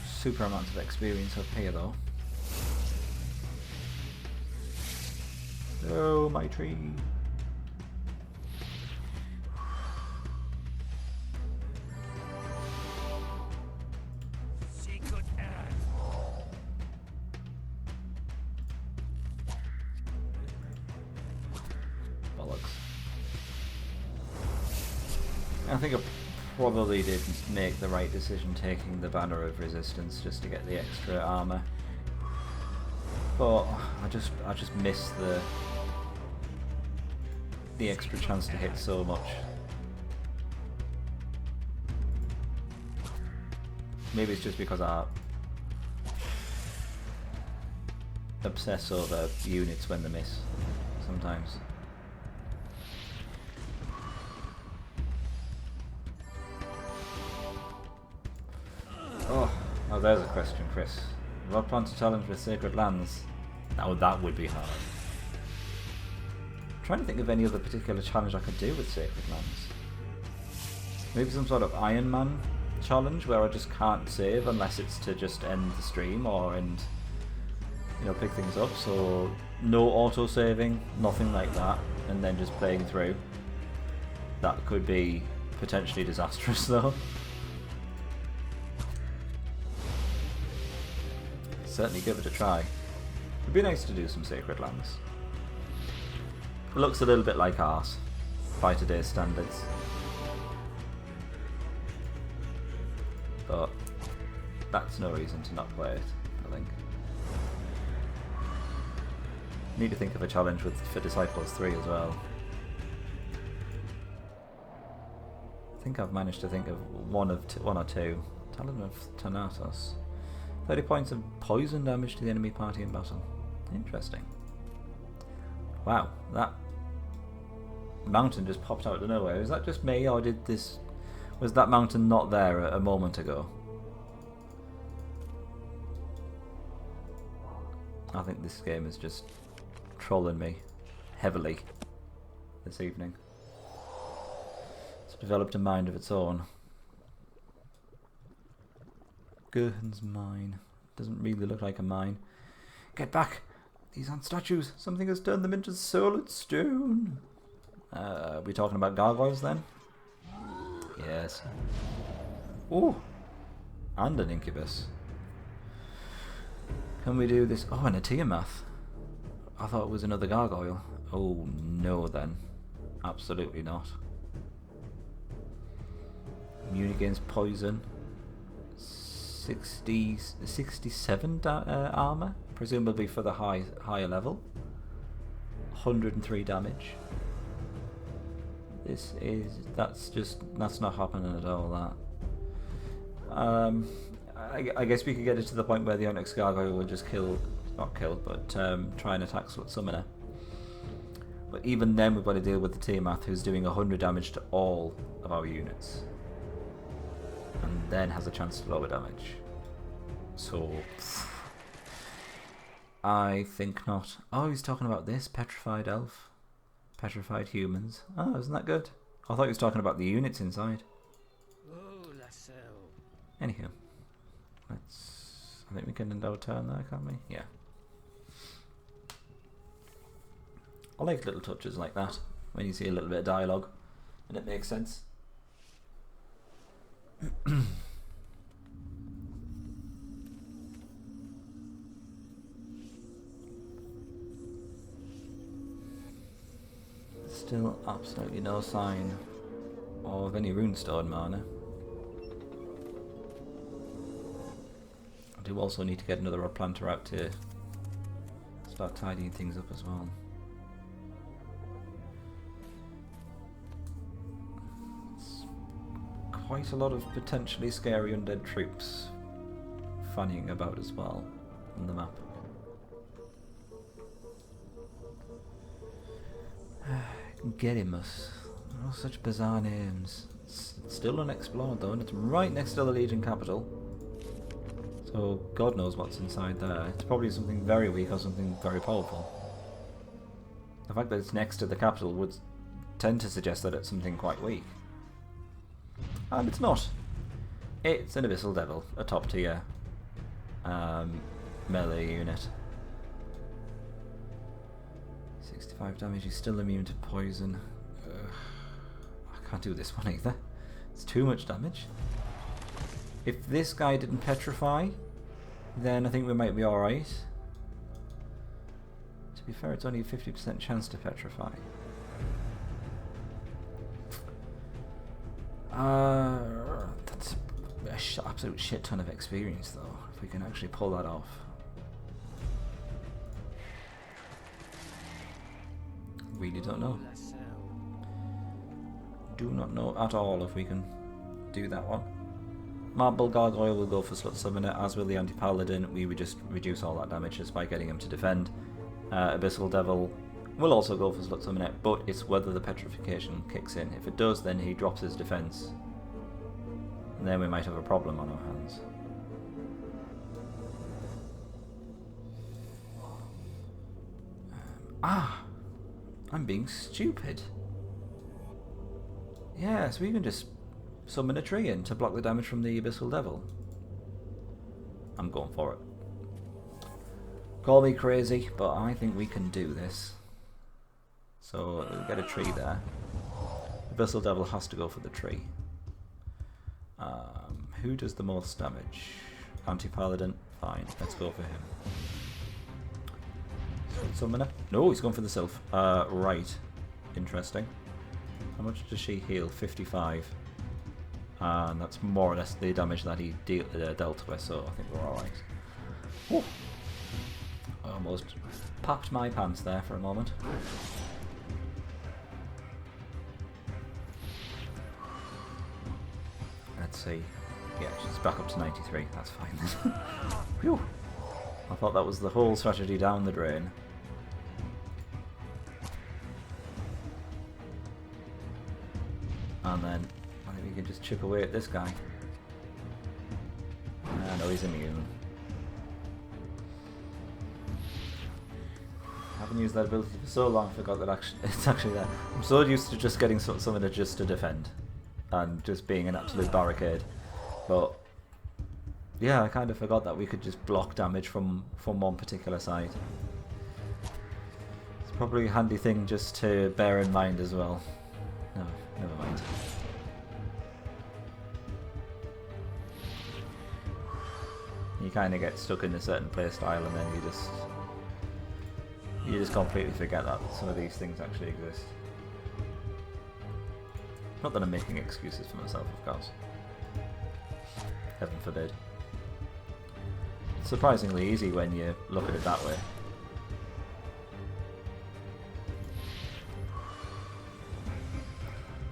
Super amounts of experience up here, though. Oh, my tree. Bollocks. I think I probably did make the right decision taking the Banner of Resistance just to get the extra armor. But I just missed the extra chance to hit so much. Maybe it's just because I obsess over units when they miss sometimes. Oh, there's a question, Chris. Do I plan to challenge with Sacred Lands? Oh, that would be hard. I'm trying to think of any other particular challenge I could do with Sacred Lands. Maybe some sort of Iron Man challenge where I just can't save unless it's to just end the stream or end, you know, pick things up. So no auto saving, nothing like that, and then just playing through. That could be potentially disastrous though. Certainly give it a try. It'd be nice to do some Sacred Lands. It looks a little bit like arse by today's standards. But that's no reason to not play it, I think. Need to think of a challenge for Disciples 3 as well. I think I've managed to think of one or two. Talon of Thanatos. 30 points of poison damage to the enemy party in battle. Interesting. Wow, that mountain just popped out of nowhere. Is that just me, or was that mountain not there a moment ago? I think this game is just trolling me heavily this evening. It's developed a mind of its own. Gurhan's mine. Doesn't really look like a mine. Get back! These aren't statues. Something has turned them into solid stone. Are we talking about gargoyles then? Yes. Ooh! And an incubus. Can we do this? Oh, and a Tiamat. I thought it was another gargoyle. Oh no then. Absolutely not. Immune against poison. 67 armor, presumably for the higher level. 103 damage. That's not happening at all. I guess we could get it to the point where the Onyx Gargoyle would just try and attack Summoner. But even then we've got to deal with the Tiamat, who's doing 100 damage to all of our units. And then has a chance to lower damage. So I think not. Oh, he's talking about this petrified elf, petrified humans. Oh, isn't that good? I thought he was talking about the units inside. Oh, lasso. Anywho, I think we can end our turn there, can't we? Yeah. I like little touches like that when you see a little bit of dialogue and it makes sense. Still absolutely no sign of any runestone mana. I do also need to get another replanter out to start tidying things up as well. It's quite a lot of potentially scary undead troops fanning about as well on the map. Gedimus. Oh, such bizarre names. It's still unexplored though, and it's right next to the Legion capital. So God knows what's inside there. It's probably something very weak or something very powerful. The fact that it's next to the capital would tend to suggest that it's something quite weak. And it's not. It's an Abyssal Devil, a top tier melee unit. 65 damage, he's still immune to poison. I can't do this one either. It's too much damage. If this guy didn't petrify, then I think we might be alright. To be fair, it's only a 50% chance to petrify. That's a absolute shit ton of experience though, if we can actually pull that off. Really don't know. Do not know at all if we can do that one. Marble Gargoyle will go for Slut Summoner, as will the Anti-Paladin. We would just reduce all that damage just by getting him to defend. Abyssal Devil will also go for Slut Summoner, but it's whether the petrification kicks in. If it does, then he drops his defense. And then we might have a problem on our hands. I'm being stupid. Yeah, so we can just summon a tree in to block the damage from the Abyssal Devil. I'm going for it. Call me crazy, but I think we can do this. So we'll get a tree there. Abyssal Devil has to go for the tree. Who does the most damage? Anti-Paladin? Fine, let's go for him. Summoner? No, he's gone for the Sylph. Right. Interesting. How much does she heal? 55. And that's more or less the damage that he dealt with, so I think we're alright. Almost popped my pants there for a moment. Let's see. Yeah, she's back up to 93. That's fine then. Phew! I thought that was the whole strategy down the drain. And then I think we can just chip away at this guy. No, he's immune. I haven't used that ability for so long, I forgot that it's actually there. I'm so used to just getting someone just to defend and just being an absolute barricade. But yeah, I kind of forgot that we could just block damage from one particular side. It's probably a handy thing just to bear in mind as well. No, never mind. You kind of get stuck in a certain playstyle and then you just completely forget that some of these things actually exist. Not that I'm making excuses for myself, of course. Heaven forbid. It's surprisingly easy when you look at it that way.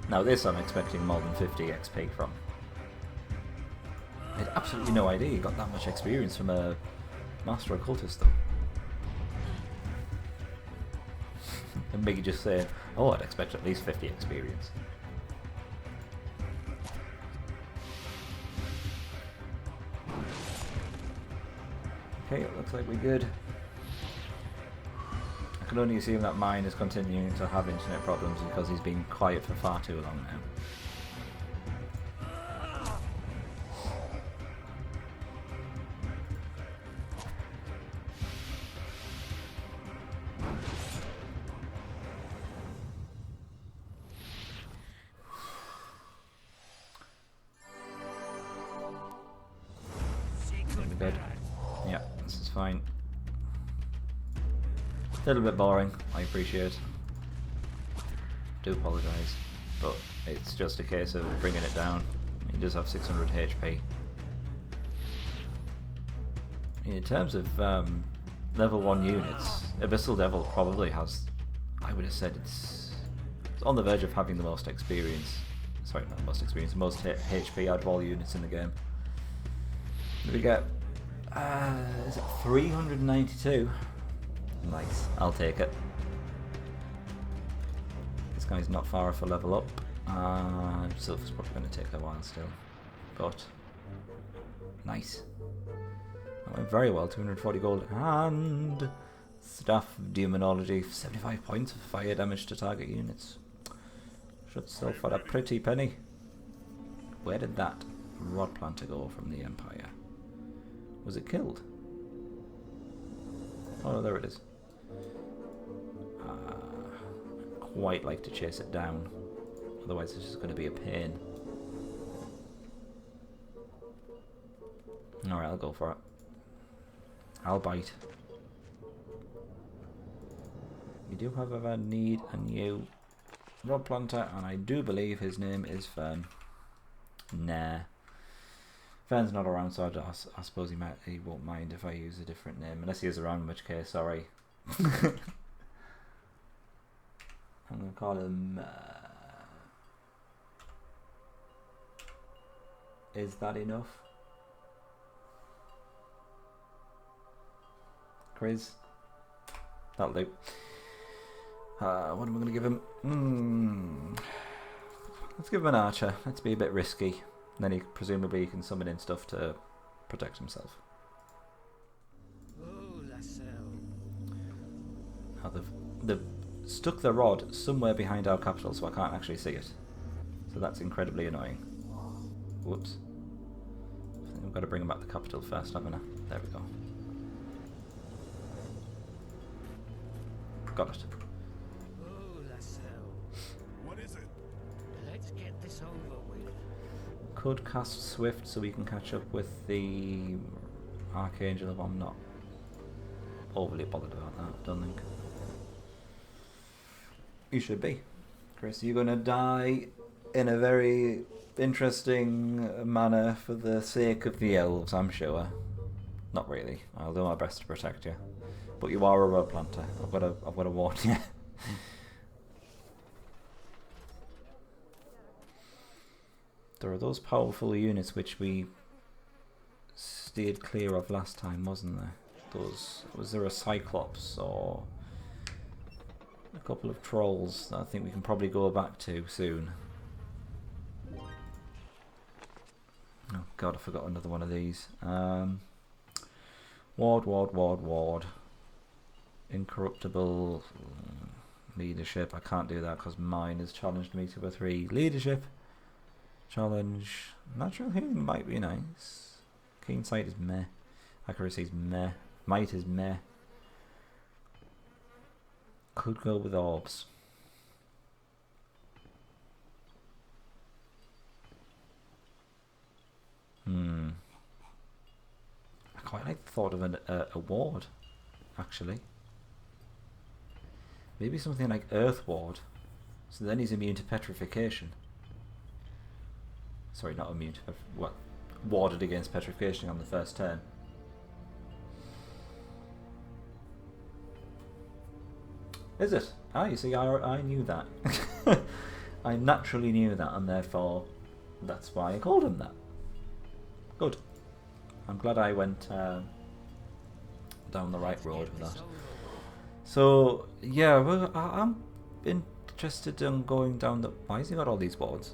Now this I'm expecting more than 50 XP from. I had absolutely no idea you got that much experience from a Master Occultist though. And Miggy just saying, oh, I'd expect at least 50 experience. Okay, it looks like we're good. I can only assume that mine is continuing to have internet problems because he's been quiet for far too long now. Good. Yeah, this is fine. A little bit boring, I appreciate. Do apologise, but it's just a case of bringing it down. He does have 600 HP. In terms of level 1 units, Abyssal Devil probably has, I would have said it's on the verge of having the most experience. Sorry, not the most experience, the most HP out of all units in the game. We get, is it 392? Nice, I'll take it. This guy's not far off a level up. Silver's probably going to take a while still. But, nice. That went very well, 240 gold. And Staff of Demonology, 75 points of fire damage to target units. Should sell for a pretty penny. Where did that rod planter go from the Empire? Was it killed? Oh, there it is. Quite like to chase it down. Otherwise it's just going to be a pain. Alright, I'll go for it. I'll bite. We do however need a new rod planter, and I do believe his name is Fern. Nah. Fern's not around, so I suppose he won't mind if I use a different name. Unless he is around, in which case, sorry. I'm going to call him... is that enough? Chris? That'll do. What am I going to give him? Let's give him an archer. Let's be a bit risky. And then he presumably can summon in stuff to protect himself. Oh, Lascelles. Now they've stuck the rod somewhere behind our capital, so I can't actually see it. So that's incredibly annoying. Whoops. I think we've got to bring back the capital first, haven't I? There we go. Got it. Oh, Lascelles. What is it? Let's get this over with. Could cast Swift so we can catch up with the Archangel if I'm not overly bothered about that, I don't think. You should be. Chris, you're going to die in a very interesting manner for the sake of the elves, I'm sure. Not really. I'll do my best to protect you. But you are a rod planter. I've got to warn you. There are those powerful units which we steered clear of last time, wasn't there? Was there a Cyclops or a couple of trolls that I think we can probably go back to soon? Oh god, I forgot another one of these. Ward. Incorruptible leadership. I can't do that because mine has challenged me to a 3. Leadership. Challenge. Natural healing might be nice. Keen sight is meh. Accuracy is meh. Might is meh. Could go with orbs. I quite like the thought of a ward, actually. Maybe something like Earth Ward. So then he's immune to petrification. Sorry, not immune to what? Warded against petrification on the first turn. Is it? Ah, you see, I knew that. I naturally knew that, and therefore that's why I called him that. Good. I'm glad I went down the right road with that. So, yeah, well, I'm interested in going down the... Why has he got all these wards?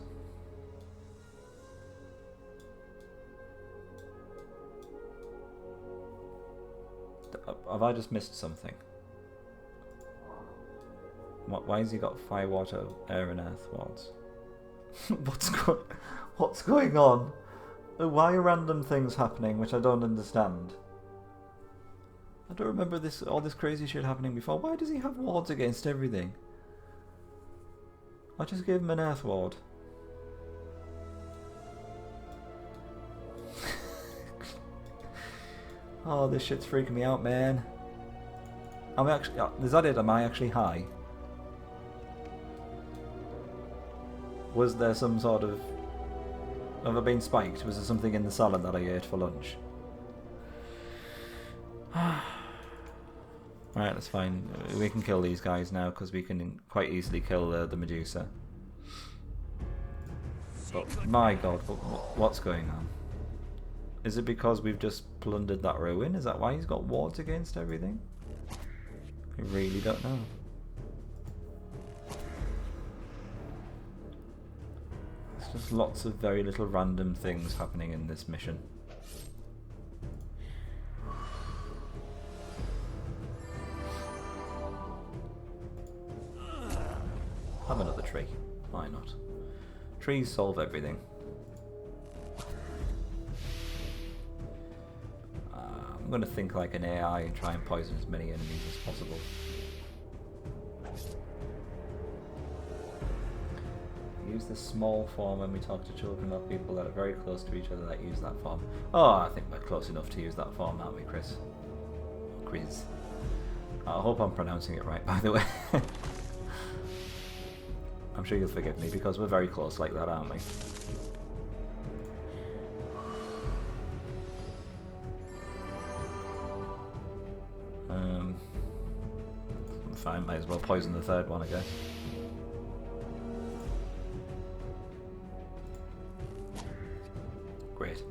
Have I just missed something? Why has he got fire, water, air and earth wards? What's going on? Why are random things happening which I don't understand? I don't remember all this crazy shit happening before. Why does he have wards against everything? I just gave him an earth ward. Oh, this shit's freaking me out, man. Is that it? Am I actually high? Was there some sort of... Have I been spiked? Was there something in the salad that I ate for lunch? Alright, that's fine. We can kill these guys now because we can quite easily kill the Medusa. But my god, what's going on? Is it because we've just plundered that ruin? Is that why he's got wards against everything? I really don't know. Just lots of very little random things happening in this mission. Have another tree. Why not? Trees solve everything. I'm going to think like an AI and try and poison as many enemies as possible. Use the small form when we talk to children or people that are very close to each other that use that form. Oh, I think we're close enough to use that form, aren't we, Chris? Chris. I hope I'm pronouncing it right, by the way. I'm sure you'll forgive me because we're very close like that, aren't we? Fine, might as well poison the third one, I guess. Great.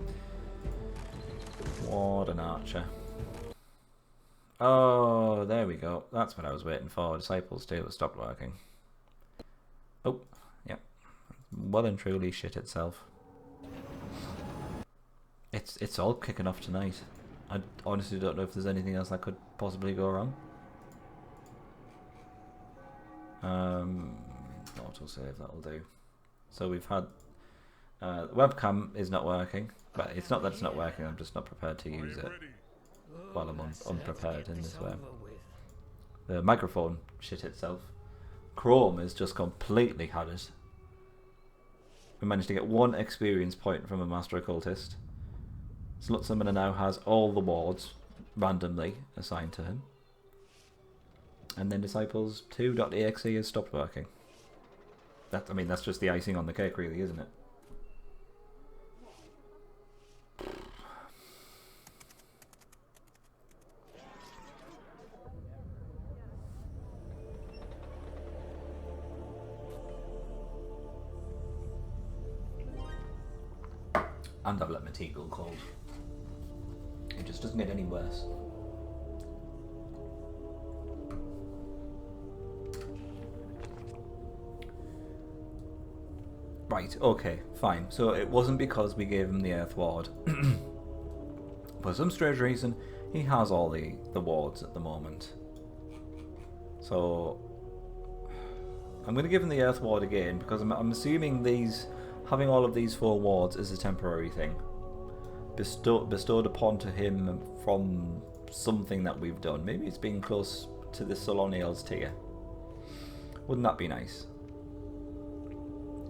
What an archer. Oh, there we go. That's what I was waiting for. Disciples too, it stopped working. Oh, yep. Well and truly shit itself. It's all kicking off tonight. I honestly don't know if there's anything else that could possibly go wrong. Autosave, that'll do. So we've had the webcam is not working, but it's not that it's not working, I'm just not prepared to use it while I'm unprepared in this way. The microphone shit itself. Chrome has just completely had it. We managed to get 1 experience point from a master occultist. Slut Summoner now has all the wards randomly assigned to him. And then Disciples 2.exe has stopped working. I mean, that's just the icing on the cake, really, isn't it? And I've let my tea go cold. It just doesn't get any worse. Right, okay, fine. So it wasn't because we gave him the Earth Ward. For some strange reason, he has all the wards at the moment. So I'm going to give him the Earth Ward again because I'm assuming having all of these 4 wards is a temporary thing. Bestowed upon to him from something that we've done. Maybe it's being close to the Soloniel's tier. Wouldn't that be nice?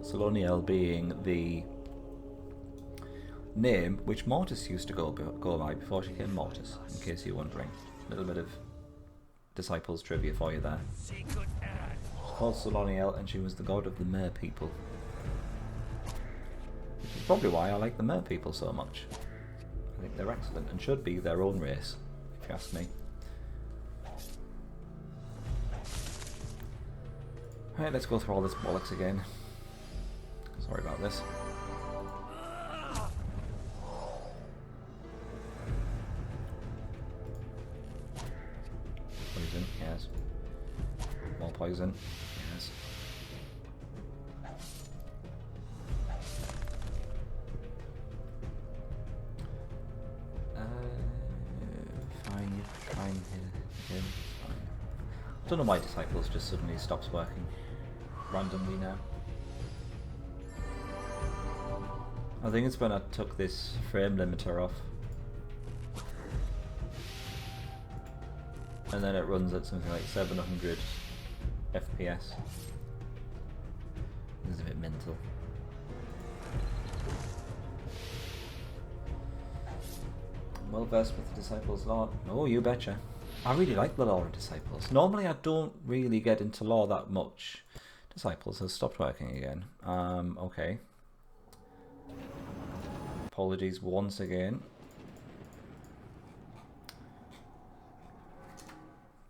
Soloniel being the name which Mortis used to go by before she became Mortis, in case you're wondering. A little bit of Disciples trivia for you there. She's called Soloniel and she was the god of the Mer people. Which is probably why I like the Mer people so much. I think they're excellent and should be their own race, if you ask me. Right, let's go through all this bollocks again. Sorry about this. Poison, yes. More poison, yes. Fine, try and hit him. Fine. I don't know why Disciples just suddenly stops working randomly now. I think it's when I took this frame limiter off. And then it runs at something like 700 FPS. It's a bit mental. Well versed with the Disciples lore. Oh, you betcha. I really like the lore of Disciples. Normally I don't really get into lore that much. Disciples has stopped working again. Okay. Apologies once again.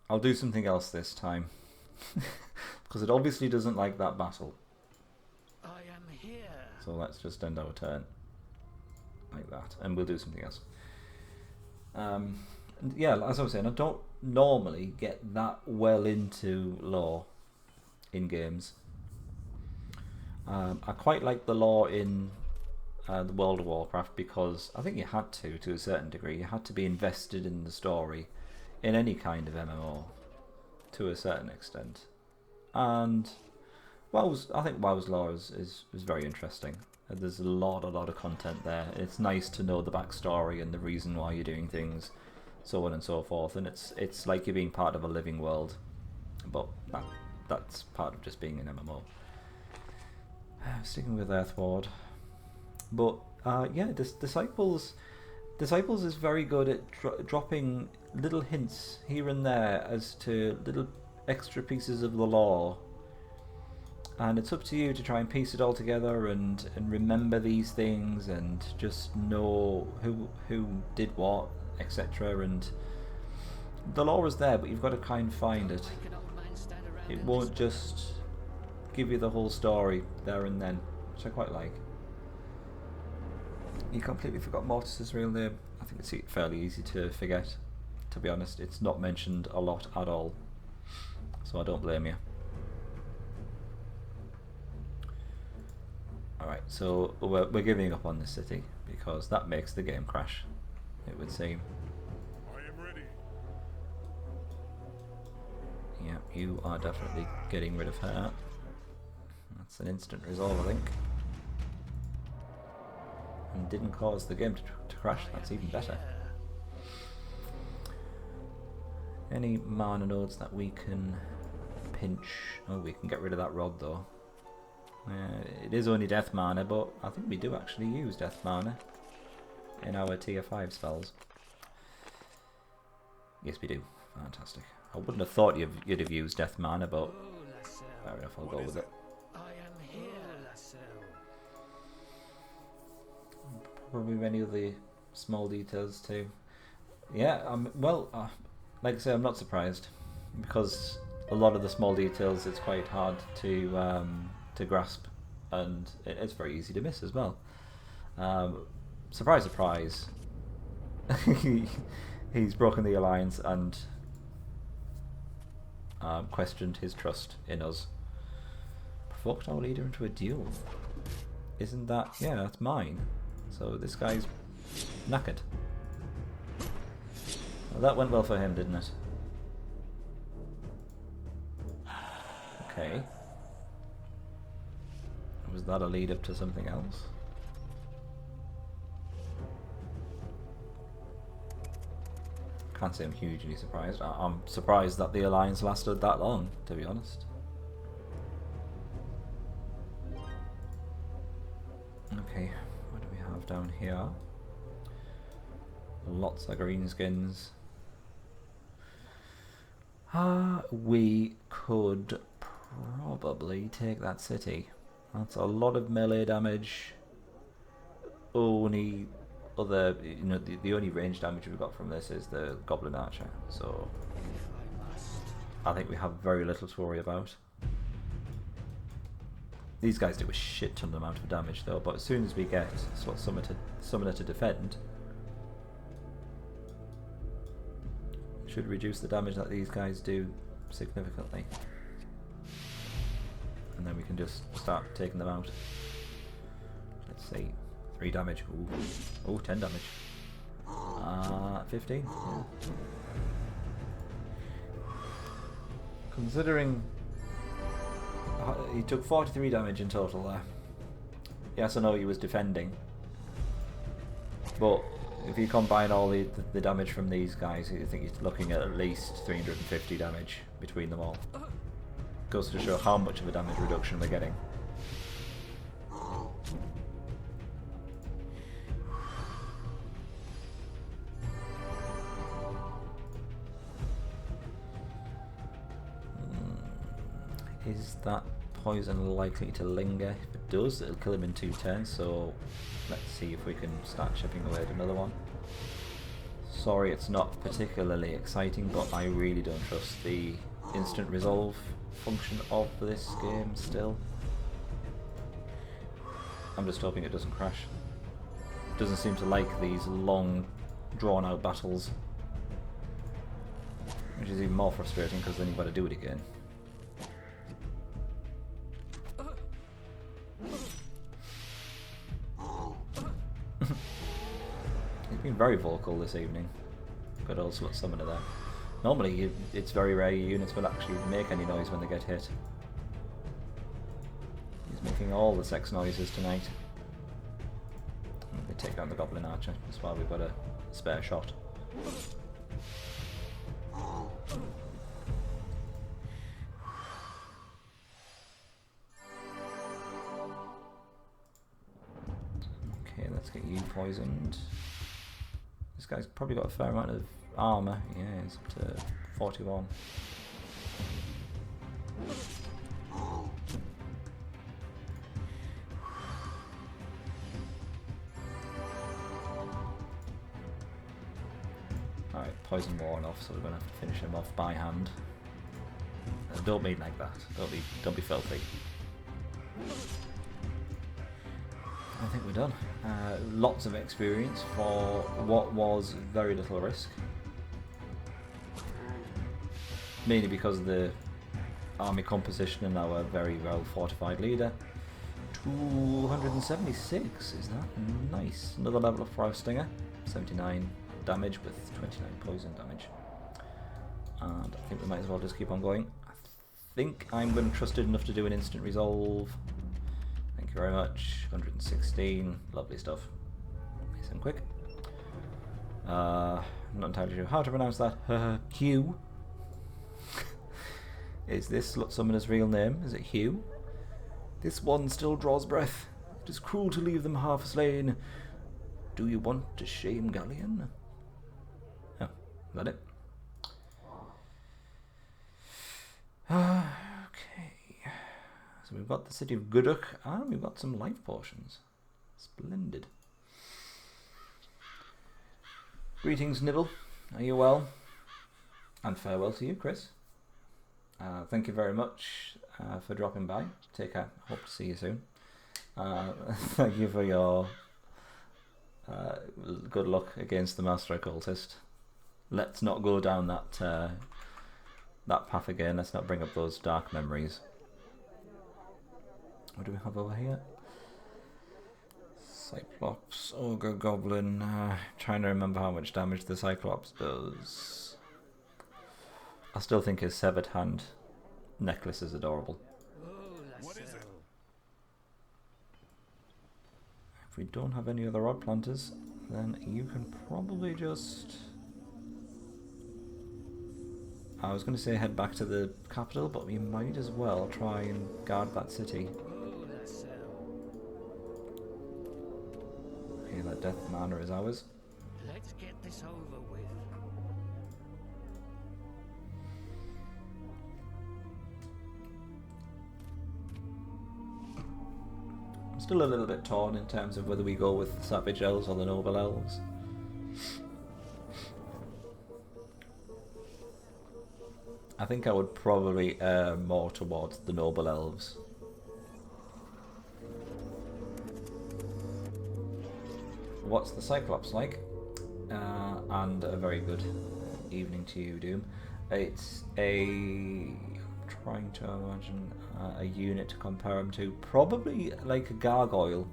I'll do something else this time. Because it obviously doesn't like that battle. I am here. So let's just end our turn. Like that. And we'll do something else. And yeah, as I was saying, I don't normally get that well into lore in games. I quite like the lore in the World of Warcraft because I think you had to a certain degree. You had to be invested in the story in any kind of MMO to a certain extent. And I think WoW's lore is very interesting. There's a lot of content there. It's nice to know the backstory and the reason why you're doing things, so on and so forth. And it's like you're being part of a living world, but that's part of just being an MMO. Sticking with Earthward, but yeah, Disciples is very good at dropping little hints here and there as to little extra pieces of the lore. And it's up to you to try and piece it all together and remember these things and just know who did what, etc. And the lore is there, but you've got to kind of find it. It won't just give you the whole story there and then, which I quite like. You completely forgot Mortis' real name. I think it's fairly easy to forget, to be honest. It's not mentioned a lot at all, so I don't blame you. Alright, so we're giving up on this city because that makes the game crash, it would seem. I am ready. Yeah, you are definitely getting rid of her. That's an instant resolve, I think. And didn't cause the game to crash, that's even better. Any mana nodes that we can pinch? Oh, we can get rid of that rod though. It is only death mana, but I think we do actually use death mana in our tier 5 spells. Yes, we do. Fantastic. I wouldn't have thought you'd have used death mana, but fair enough, I'll go with it. I am here, Lasso. Probably many of the small details too. Yeah, well, like I say, I'm not surprised because a lot of the small details it's quite hard to grasp, and it's very easy to miss as well. Surprise, surprise. He's broken the alliance and questioned his trust in us. Provoked our leader into a duel. Isn't that... yeah, that's mine. So this guy's knackered. Well, that went well for him, didn't it? Okay. Was that a lead up to something else? Can't say I'm hugely surprised. I'm surprised that the alliance lasted that long, to be honest. Okay, what do we have down here? Lots of greenskins. We could probably take that city. That's a lot of melee damage. Only other, the only range damage we've got from this is the Goblin Archer. So I think we have very little to worry about. These guys do a shit ton amount of damage though, but as soon as we get Summoner to defend, should reduce the damage that these guys do significantly. And then we can just start taking them out. Let's see. 3 damage. Ooh. Oh, 10 damage. 15. Yeah. Considering he took 43 damage in total there. Yes, I know he was defending. But if you combine all the damage from these guys, I think you're looking at least 350 damage between them all. Goes to show how much of a damage reduction we're getting. Is that poison likely to linger? If it does, it'll kill him in 2 turns, so let's see if we can start chipping away at another one. Sorry, it's not particularly exciting, but I really don't trust the instant resolve function of this game still. I'm just hoping it doesn't crash. It doesn't seem to like these long, drawn-out battles, which is even more frustrating because then you've got to do it again. Been very vocal this evening. Good old slut summoner there. Normally, it's very rare your units will actually make any noise when they get hit. He's making all the sex noises tonight. They take down the Goblin Archer, that's why we've got a spare shot. Okay, let's get you poisoned. This guy's probably got a fair amount of armour. Yeah, he's up to 41. Alright, poison worn off, so we're going to have to finish him off by hand. Don't mean like that. Don't be filthy. I think we're done. Lots of experience for what was very little risk. Mainly because of the army composition and our very well fortified leader. 276, is that nice? Another level of Frost Stinger. 79 damage with 29 poison damage. And I think we might as well just keep on going. I think I'm going to trust it enough to do an instant resolve. Thank you very much. 116, lovely stuff. Nice and quick. I'm not entirely sure how to pronounce that. Hugh. Is this Slut Summoner's real name? Is it Hugh? This one still draws breath. It is cruel to leave them half slain. Do you want to shame Galleon? Oh, is that it? Okay. So we've got the city of Guduk, and we've got some life potions. Splendid. Greetings, Nibble. Are you well? And farewell to you, Chris. Thank you very much for dropping by. Take care. Hope to see you soon. Thank you for your good luck against the Master Occultist. Let's not go down that that path again. Let's not bring up those dark memories. What do we have over here? Cyclops, Ogre, Goblin. Trying to remember how much damage the Cyclops does. I still think his severed hand necklace is adorable. What is it? If we don't have any other rod planters, then you can probably just... I was going to say head back to the capital, but we might as well try and guard that city. Okay, that Death Manor is ours. Let's get this over with. I'm still a little bit torn in terms of whether we go with the Savage Elves or the Noble Elves. I think I would probably err more towards the Noble Elves. What's the Cyclops like? And a very good evening to you, Doom. It's a... trying to imagine a unit to compare him to. Probably like a Gargoyle.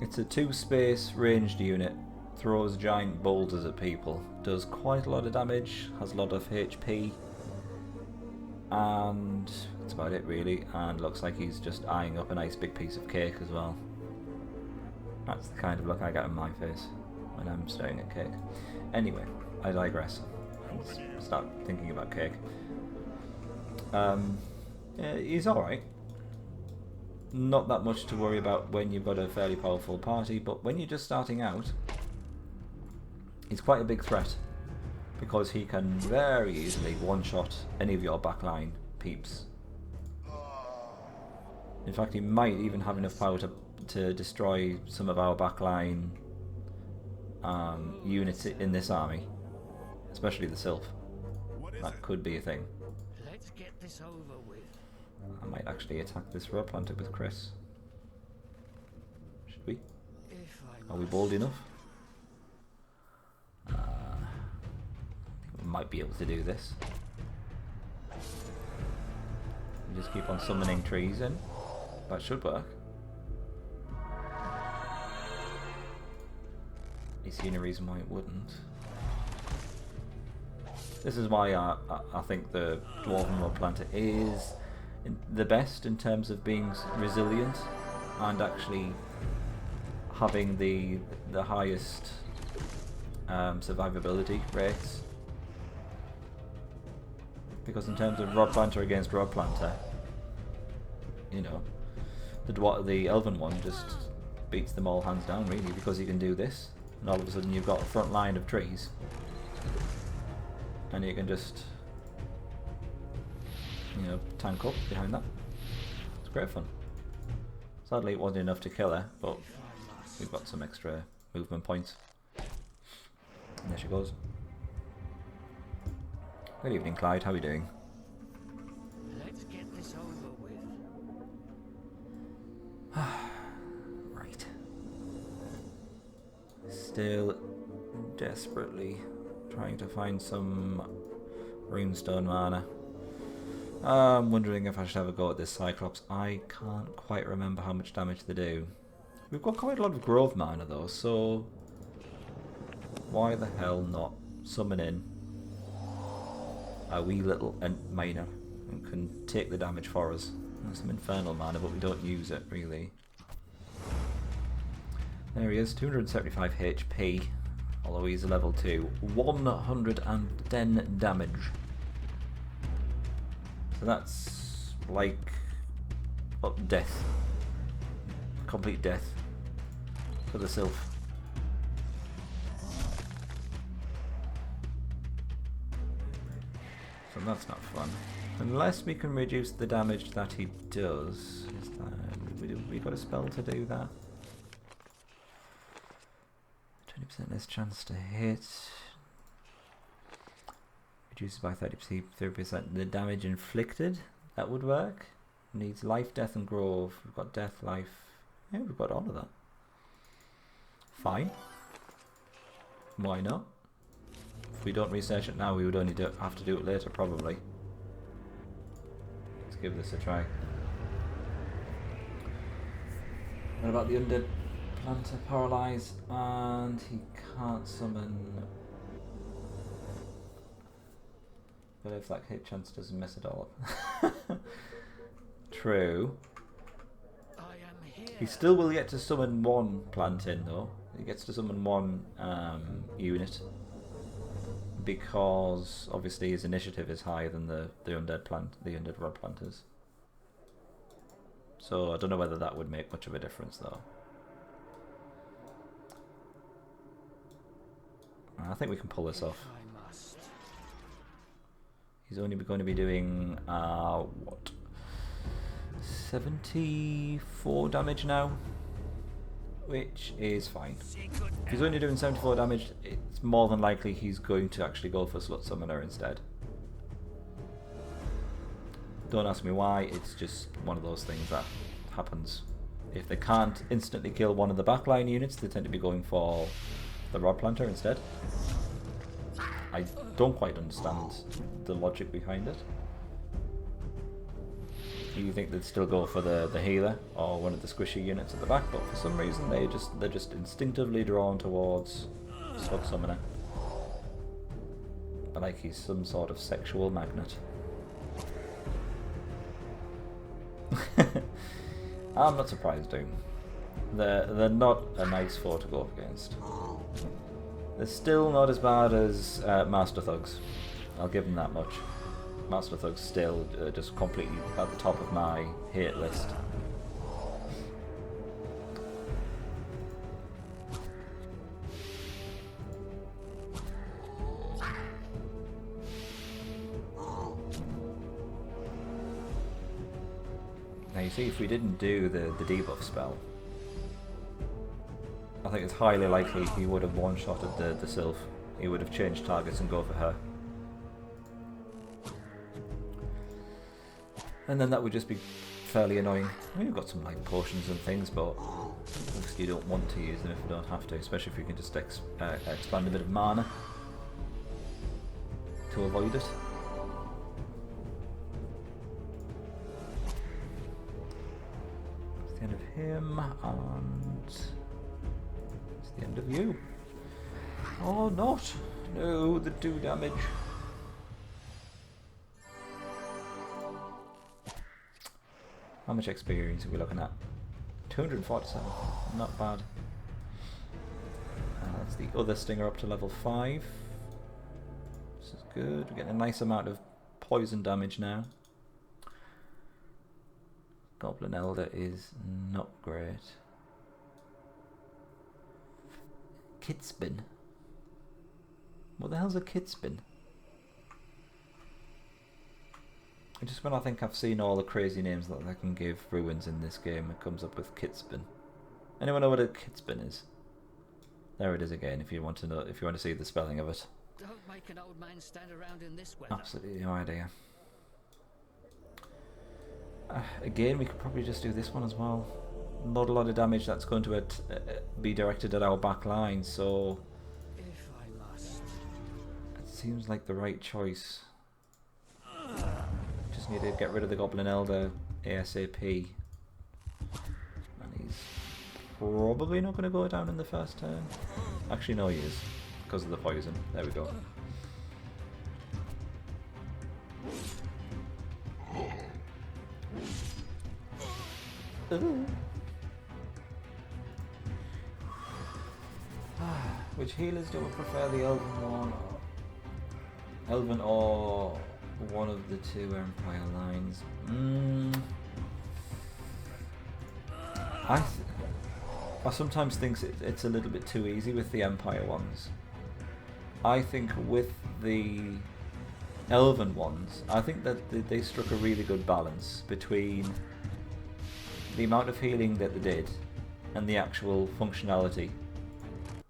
It's a 2-space ranged unit. Throws giant boulders at people. Does quite a lot of damage. Has a lot of HP. And that's about it really. And looks like he's just eyeing up a nice big piece of cake as well. That's the kind of look I get in my face when I'm staring at cake. Anyway, I digress. Let's start thinking about cake. He's alright. Not that much to worry about when you've got a fairly powerful party, but when you're just starting out, he's quite a big threat, because he can very easily one-shot any of your backline peeps. In fact, he might even have enough power to destroy some of our backline units in this army, especially the Sylph. That could be a thing. Let's get this over with. I might actually attack this row planter with Chris. Should we? If I Are we bold enough? I think we might be able to do this. We just keep on summoning trees in. That should work. see any reason why it wouldn't. This is why I think the Dwarven Rod Planter is the best in terms of being resilient and actually having the highest survivability rates. Because in terms of Rod Planter against Rod Planter, you know, the Elven one just beats them all hands down really, because you can do this and all of a sudden you've got a front line of trees and you can just, you know, tank up behind that. It's great fun. Sadly it wasn't enough to kill her, but we've got some extra movement points. And there she goes. Good evening, Clyde. How are you doing? Let's get this over with. Right. Still desperately trying to find some runestone mana. I'm wondering if I should have a go at this Cyclops. I can't quite remember how much damage they do. We've got quite a lot of growth mana though, so why the hell not summon in a wee little miner and can take the damage for us. There's some infernal mana, but we don't use it really. There he is, 275 HP, although he's a level 2. 110 damage. So that's like death. Complete death for the Sylph. So that's not fun. Unless we can reduce the damage that he does. Is that, we got a spell to do that? 20% less chance to hit. Reduces by 30% the damage inflicted. That would work. Needs life, death, and grove. We've got death, life. Yeah, we've got all of that. Fine. Why not? If we don't research it now, we would only have to do it later, probably. Let's give this a try. What about the Undead Planter Paralyzed? And he can't summon. But if that hit chance doesn't mess it all up. True. I am here. He still will get to summon one plant in though. He gets to summon one unit. Because obviously his initiative is higher than the undead rod planters. So I don't know whether that would make much of a difference though. I think we can pull this off. I must. He's only going to be doing what? 74 damage now, which is fine. If he's only doing 74 damage, it's more than likely he's going to actually go for Slut Summoner instead. Don't ask me why, it's just one of those things that happens. If they can't instantly kill one of the backline units, they tend to be going for the Rod Planter instead. I don't quite understand the logic behind it. You think they'd still go for the healer or one of the squishy units at the back, but for some reason they're just instinctively drawn towards Slug Summoner. But like he's some sort of sexual magnet. I'm not surprised, Doom. They're not a nice foe to go up against. They're still not as bad as Master Thugs. I'll give them that much. Master Thugs still just completely at the top of my hate list. Now you see, if we didn't do the debuff spell, I think it's highly likely he would have one-shotted the Sylph. He would have changed targets and go for her. And then that would just be fairly annoying. I mean, we've got some life potions and things, but obviously you don't want to use them if you don't have to, especially if you can just expand a bit of mana to avoid it. That's the end of him, and it's the end of you. Oh, not! No, the 2 damage. How much experience are we looking at? 247. Not bad. That's the other stinger up to level 5. This is good. We're getting a nice amount of poison damage now. Goblin Elder is not great. Kitspin. What the hell's a kitspin? Just when I think I've seen all the crazy names that I can give ruins in this game, it comes up with kitspin. Anyone know what a kitspin is? There it is again. If you want to know, if you want to see the spelling of it. Don't make an old man stand around in this weather. Absolutely no idea. Again, we could probably just do this one as well. Not a lot of damage that's going to be directed at our back line, so If I must. it seems like the right choice. Just need to get rid of the Goblin Elder ASAP. And he's probably not going to go down in the first turn. Actually, no, he is. Because of the poison. There we go. Which healers do we prefer, the Elven one? Elven or one of the 2 Empire lines? I sometimes think it's a little bit too easy with the Empire ones. I think with the Elven ones, I think that they struck a really good balance between the amount of healing that they did and the actual functionality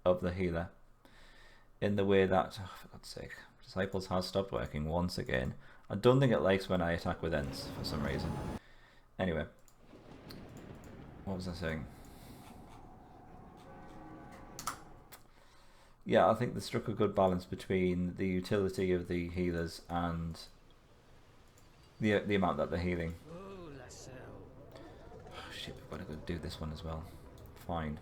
of the healer, in the way that, oh, for God's sake, Disciples has stopped working once again. I don't think it likes when I attack with ends for some reason. Anyway, what was I saying? Yeah, I think they struck a good balance between the utility of the healers and the amount that they're healing. Oh, Lassell. Oh, shit, we've got to go do this one as well. Fine.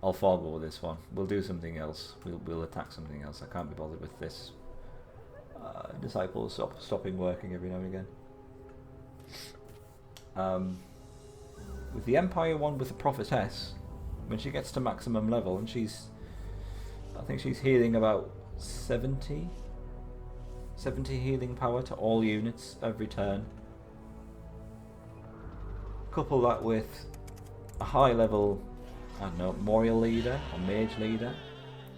I'll forego this one. We'll do something else. We'll attack something else. I can't be bothered with this. Disciples stopping working every now and again. With the Empire one, with the Prophetess, when she gets to maximum level, and I think she's healing about 70 healing power to all units every turn. Couple that with a high level, I don't know, Memorial Leader or Mage Leader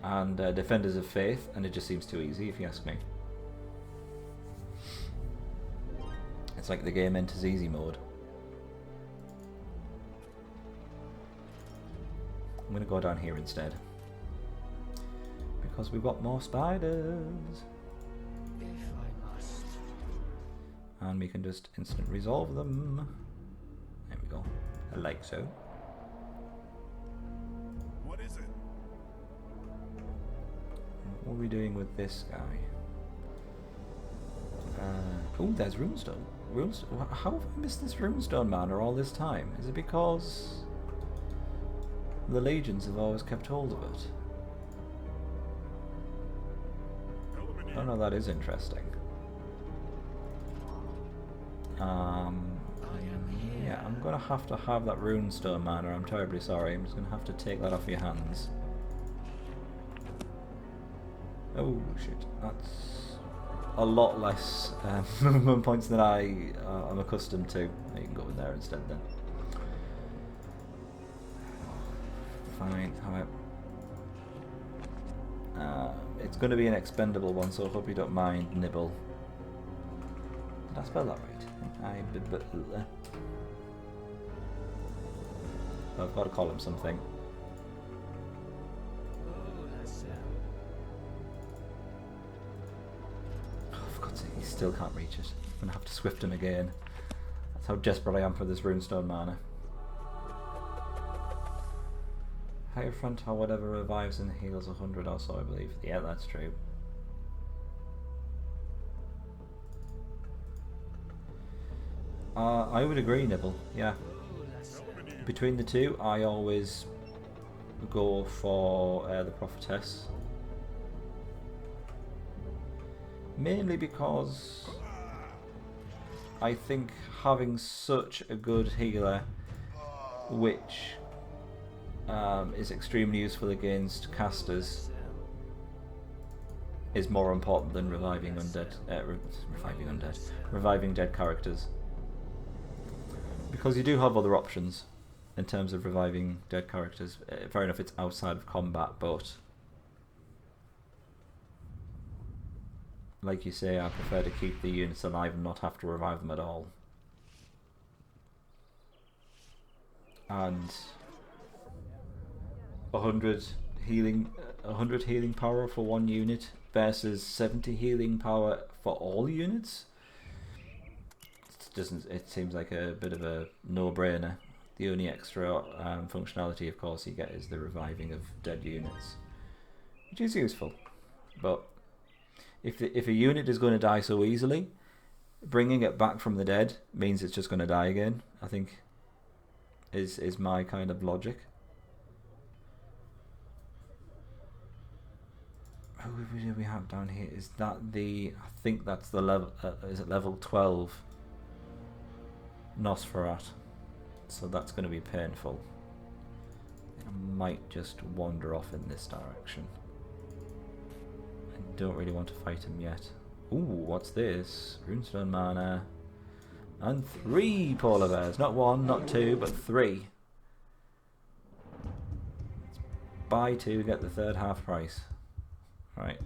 and Defenders of Faith, and it just seems too easy if you ask me. It's like the game enters easy mode. I'm going to go down here instead, because we've got more spiders. If I must. And we can just instant resolve them. There we go. I like so. What is it? What are we doing with this guy? Oh, there's Runestone. How have I missed this Runestone mana all this time? Is it because the legions have always kept hold of it? Oh no, that is interesting. Yeah, I'm gonna have to have that Runestone mana. I'm terribly sorry. I'm just gonna have to take that off your hands. Oh shit, that's a lot less movement points than I'm accustomed to. You can go in there instead then. Fine, alright. It's going to be an expendable one, so I hope you don't mind, Nibble. Did I spell that right? I've got to call him something. He still can't reach it. I'm going to have to swift him again. That's how desperate I am for this Runestone mana. Hierophant or whatever revives and heals 100 or so, I believe. Yeah, that's true. I would agree, Nibble. Yeah. Between the two, I always go for the Prophetess. Mainly because I think having such a good healer, which is extremely useful against casters, is more important than reviving dead characters. Because you do have other options in terms of reviving dead characters. Fair enough, it's outside of combat, but like you say, I prefer to keep the units alive and not have to revive them at all. And 100 healing power for one unit versus 70 healing power for all units. It seems like a bit of a no-brainer. The only extra functionality, of course, you get is the reviving of dead units, which is useful. But if a unit is going to die so easily, bringing it back from the dead means it's just going to die again, I think, is my kind of logic. Who do we have down here? Is that I think that's the level, is it level 12? Nosferat. So that's going to be painful. I might just wander off in this direction. I don't really want to fight him yet. Ooh, what's this? Runestone mana. And 3 polar bears. Not 1, not 2, but 3. Buy 2, get the third half price. Right.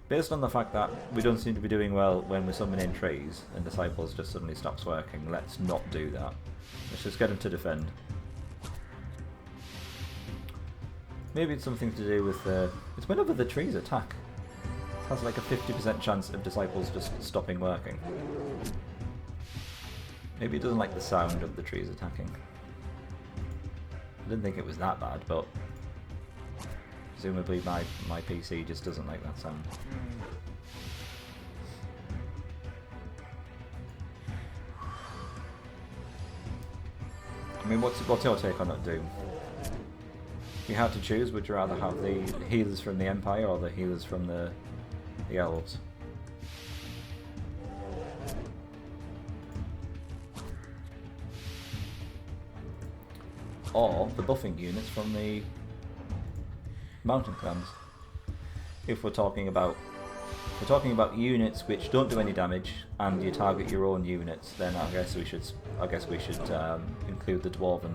Based on the fact that we don't seem to be doing well when we're summoning trees and Disciples just suddenly stops working, let's not do that. Let's just get him to defend. Maybe it's something to do with it's whenever the trees attack. It has like a 50% chance of Disciples just stopping working. Maybe it doesn't like the sound of the trees attacking. I didn't think it was that bad, but presumably my PC just doesn't like that sound. I mean, what's your take on that, Doom? If you had to choose, would you rather have the healers from the Empire or the healers from the Elves? Or the buffing units from the mountain clans? If we're talking about units which don't do any damage and you target your own units, then I guess we should include the dwarven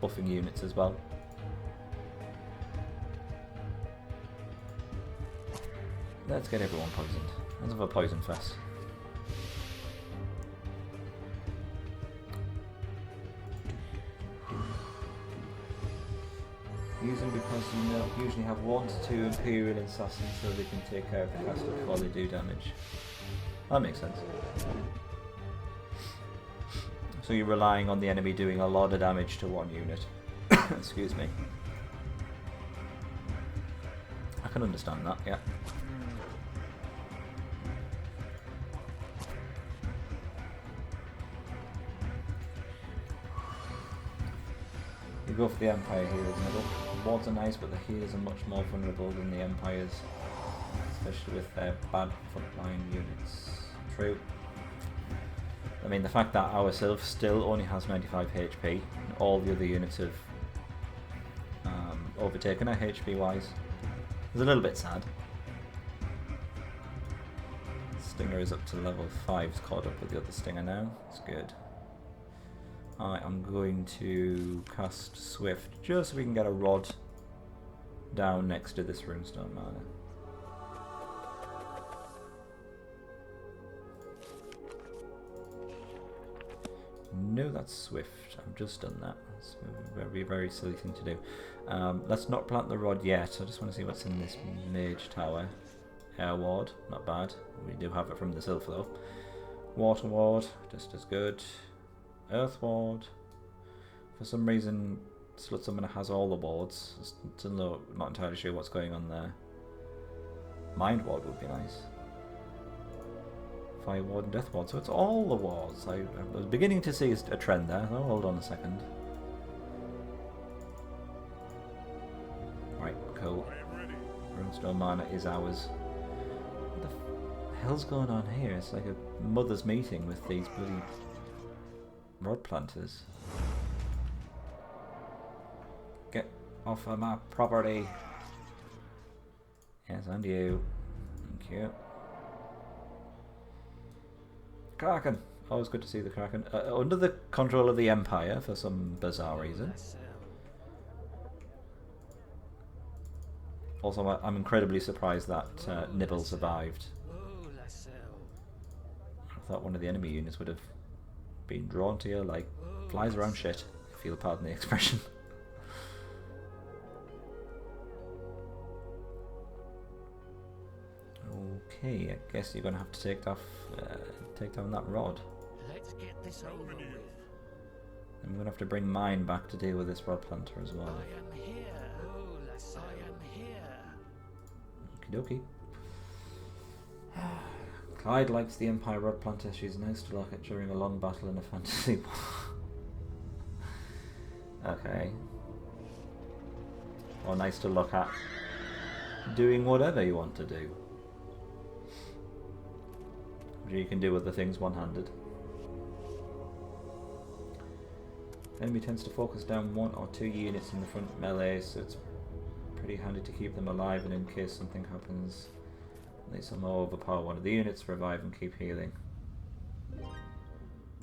buffing units as well. Let's get everyone poisoned. Let's have a poison fest. Use them because you usually have 1 to 2 Imperial Assassins so they can take care of the caster before they do damage. That makes sense. So you're relying on the enemy doing a lot of damage to one unit. Excuse me. I can understand that, yeah. You go for the Empire healers middle. The wards are nice, but the healers are much more vulnerable than the Empires, especially with their bad frontline units. True. I mean, the fact that our Sylph still only has 95 HP, and all the other units have overtaken her HP wise, is a little bit sad. Stinger is up to level 5, it's caught up with the other Stinger now, it's good. Alright, I'm going to cast Swift just so we can get a rod down next to this runestone mana. No, that's Swift. I've just done that. That's a very, very silly thing to do. Let's not plant the rod yet. I just want to see what's in this mage tower. Air ward, not bad. We do have it from the Sylph though. Water ward, just as good. Earth ward. For some reason, Slut Summoner has all the wards. Still not entirely sure what's going on there. Mind ward would be nice. Fire ward and death ward. So it's all the wards. I was beginning to see a trend there. Oh, hold on a second. Right, cool. I am ready. Runestone Manor is ours. What the hell's going on here? It's like a mother's meeting with these bloody rod planters. Get off of my property. Yes, and you. Thank you. Kraken. Always good to see the Kraken. Under the control of the Empire for some bizarre reason. Also, I'm incredibly surprised that Nibble survived. I thought one of the enemy units would have been drawn to you like flies around shit, if you'll pardon the expression. Okay, I guess you're gonna have to take down that rod. Let's get this over with. I'm gonna have to bring mine back to deal with this rod planter as well. I am here. I am here. Okie dokie. Clyde likes the Empire rod planter. She's nice to look at during a long battle in a fantasy war. Okay. Or nice to look at doing whatever you want to do. You can do other things one-handed. Enemy tends to focus down 1 or 2 units in the front melee, so it's pretty handy to keep them alive, and in case something happens, they somehow overpower one of the units, revive and keep healing.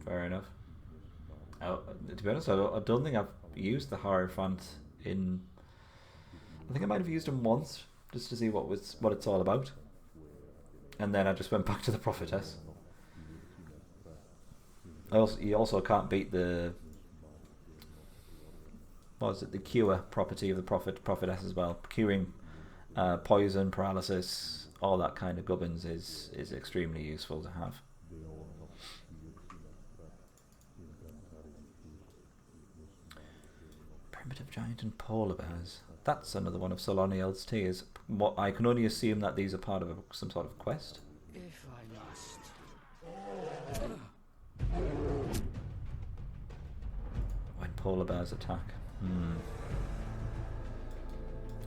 Fair enough. To be honest, I don't think I've used the Hierophant in... I think I might have used him once, just to see what it's all about. And then I just went back to the Prophetess. You also can't beat the... What is it? The cure property of the Prophetess as well. Curing poison, paralysis, all that kind of gubbins is extremely useful to have. Primitive giant and polar bears. That's another one of Soloniel's tears. What I can only assume that these are part of some sort of quest. If I must. When polar bears attack.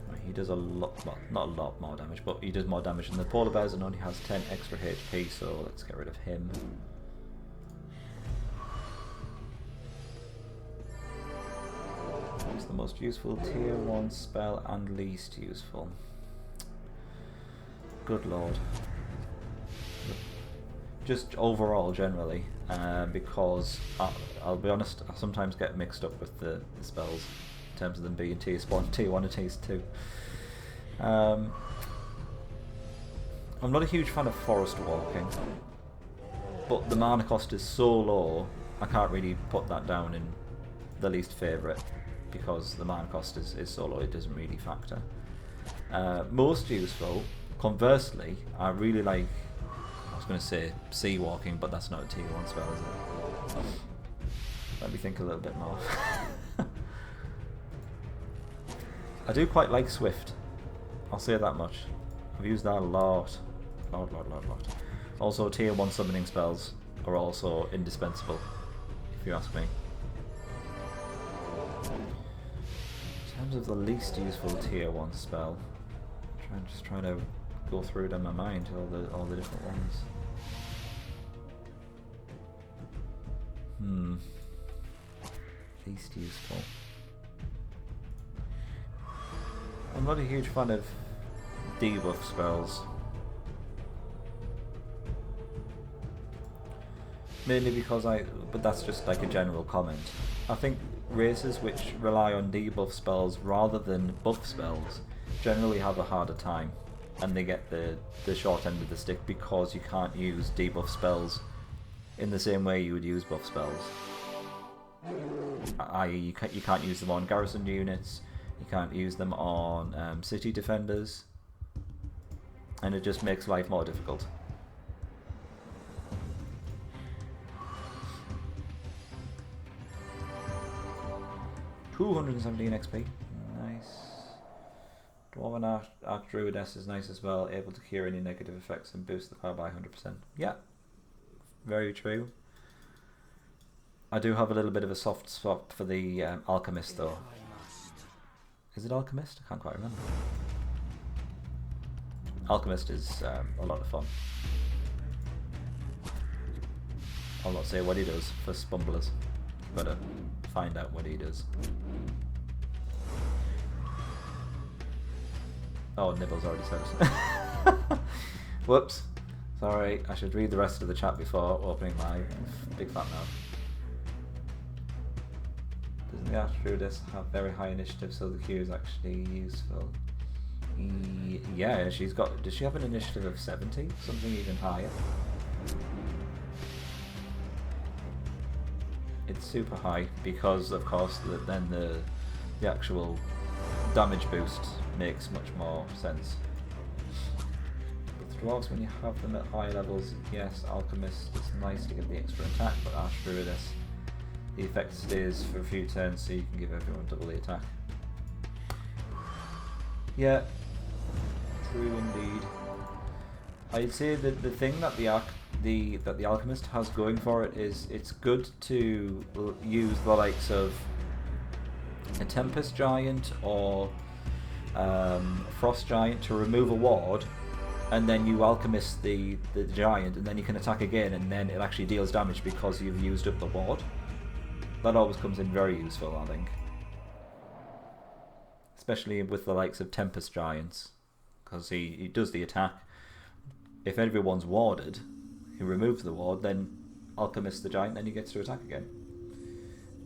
Right, he does a lot, well, not a lot more damage, but he does more damage than the polar bears and only has 10 extra HP, so let's get rid of him. What's the most useful tier 1 spell and least useful? Good lord. Just overall, generally, because I'll be honest, I sometimes get mixed up with the spells in terms of them being tier 1 and tier 2. I'm not a huge fan of forest walking, but the mana cost is so low, I can't really put that down in the least favourite, because the mana cost is so low it doesn't really factor. Most useful, conversely, I really like, I was going to say sea walking, but that's not a tier 1 spell, is it? Let me think a little bit more. I do quite like Swift, I'll say that much. I've used that a lot. Lot. Also, tier 1 summoning spells are also indispensable, if you ask me. In terms of the least useful tier 1 spell, I'm just trying to go through it in my mind, all the different ones. Least useful. I'm not a huge fan of debuff spells. Mainly because but that's just like a general comment. I think races which rely on debuff spells rather than buff spells generally have a harder time, and they get the short end of the stick because you can't use debuff spells in the same way you would use buff spells. I.e. you can't use them on garrison units, you can't use them on city defenders, and it just makes life more difficult. $217 XP, nice. Dwarven Archdruidess is nice as well, able to cure any negative effects and boost the power by 100%. Yeah, very true. I do have a little bit of a soft spot for the Alchemist though. Is it Alchemist? I can't quite remember. Alchemist is a lot of fun. I'll not say what he does for Spumblers. Gotta find out what he does. Oh, Nibble's already said it. Whoops. Sorry, I should read the rest of the chat before opening my big fat mouth. Doesn't the Archdruidess have very high initiative, so the Q is actually useful? Yeah, she's got... Does she have an initiative of 70? Something even higher? It's super high because, of course, then the actual damage boost makes much more sense. With dwarves, when you have them at higher levels, yes, Alchemist, it's nice to get the extra attack, but Archdruidess, the effect stays for a few turns so you can give everyone double the attack. Yeah, true indeed. I'd say that the thing that the Alchemist has going for it is it's good to use the likes of a Tempest Giant or Frost Giant to remove a ward, and then you Alchemist the Giant, and then you can attack again, and then it actually deals damage because you've used up the ward. That always comes in very useful, I think. Especially with the likes of Tempest Giants, because he does the attack. If everyone's warded, he removes the ward, then Alchemist the Giant, then he gets to attack again.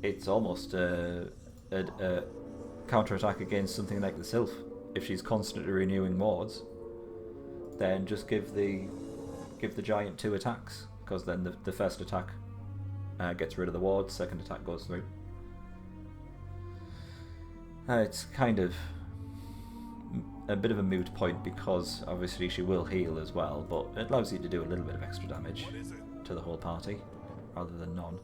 It's almost a counter-attack against something like the Sylph. If she's constantly renewing wards, then just give the Giant 2 attacks, because then the first attack gets rid of the ward, second attack goes through. It's kind of a bit of a moot point because obviously she will heal as well, but it allows you to do a little bit of extra damage to the whole party rather than none.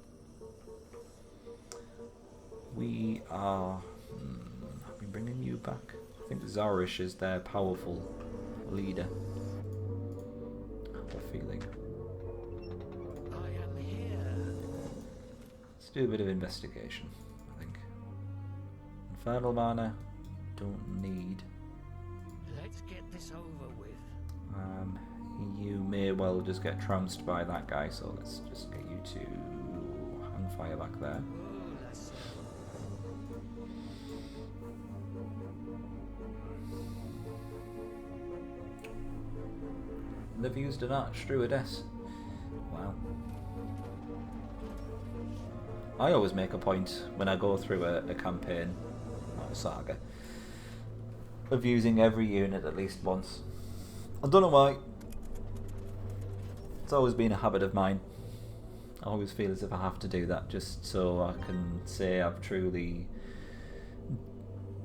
We are bringing you back. I think Zarish is their powerful leader. I have a feeling. I am here. Let's do a bit of investigation, I think. Infernal mana, don't need. Let's get this over with. You may well just get trounced by that guy, so let's just get you to hang fire back there. Oh, that's They've used an Archdruidess. Wow. I always make a point when I go through a campaign, or a saga, of using every unit at least once. I don't know why. It's always been a habit of mine. I always feel as if I have to do that just so I can say I've truly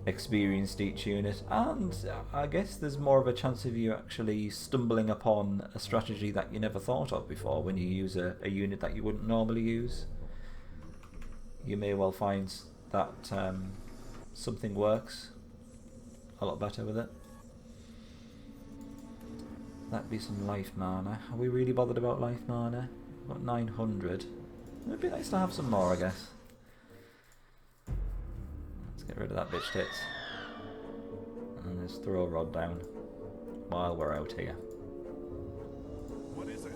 experienced each unit, and I guess there's more of a chance of you actually stumbling upon a strategy that you never thought of before when you use a unit that you wouldn't normally use. You may well find that something works a lot better with it. That'd be some life mana. Are we really bothered about life mana? Got 900. It'd be nice to have some more, I guess. Let's get rid of that bitch tits. And let's throw a rod down while we're out here. What is it?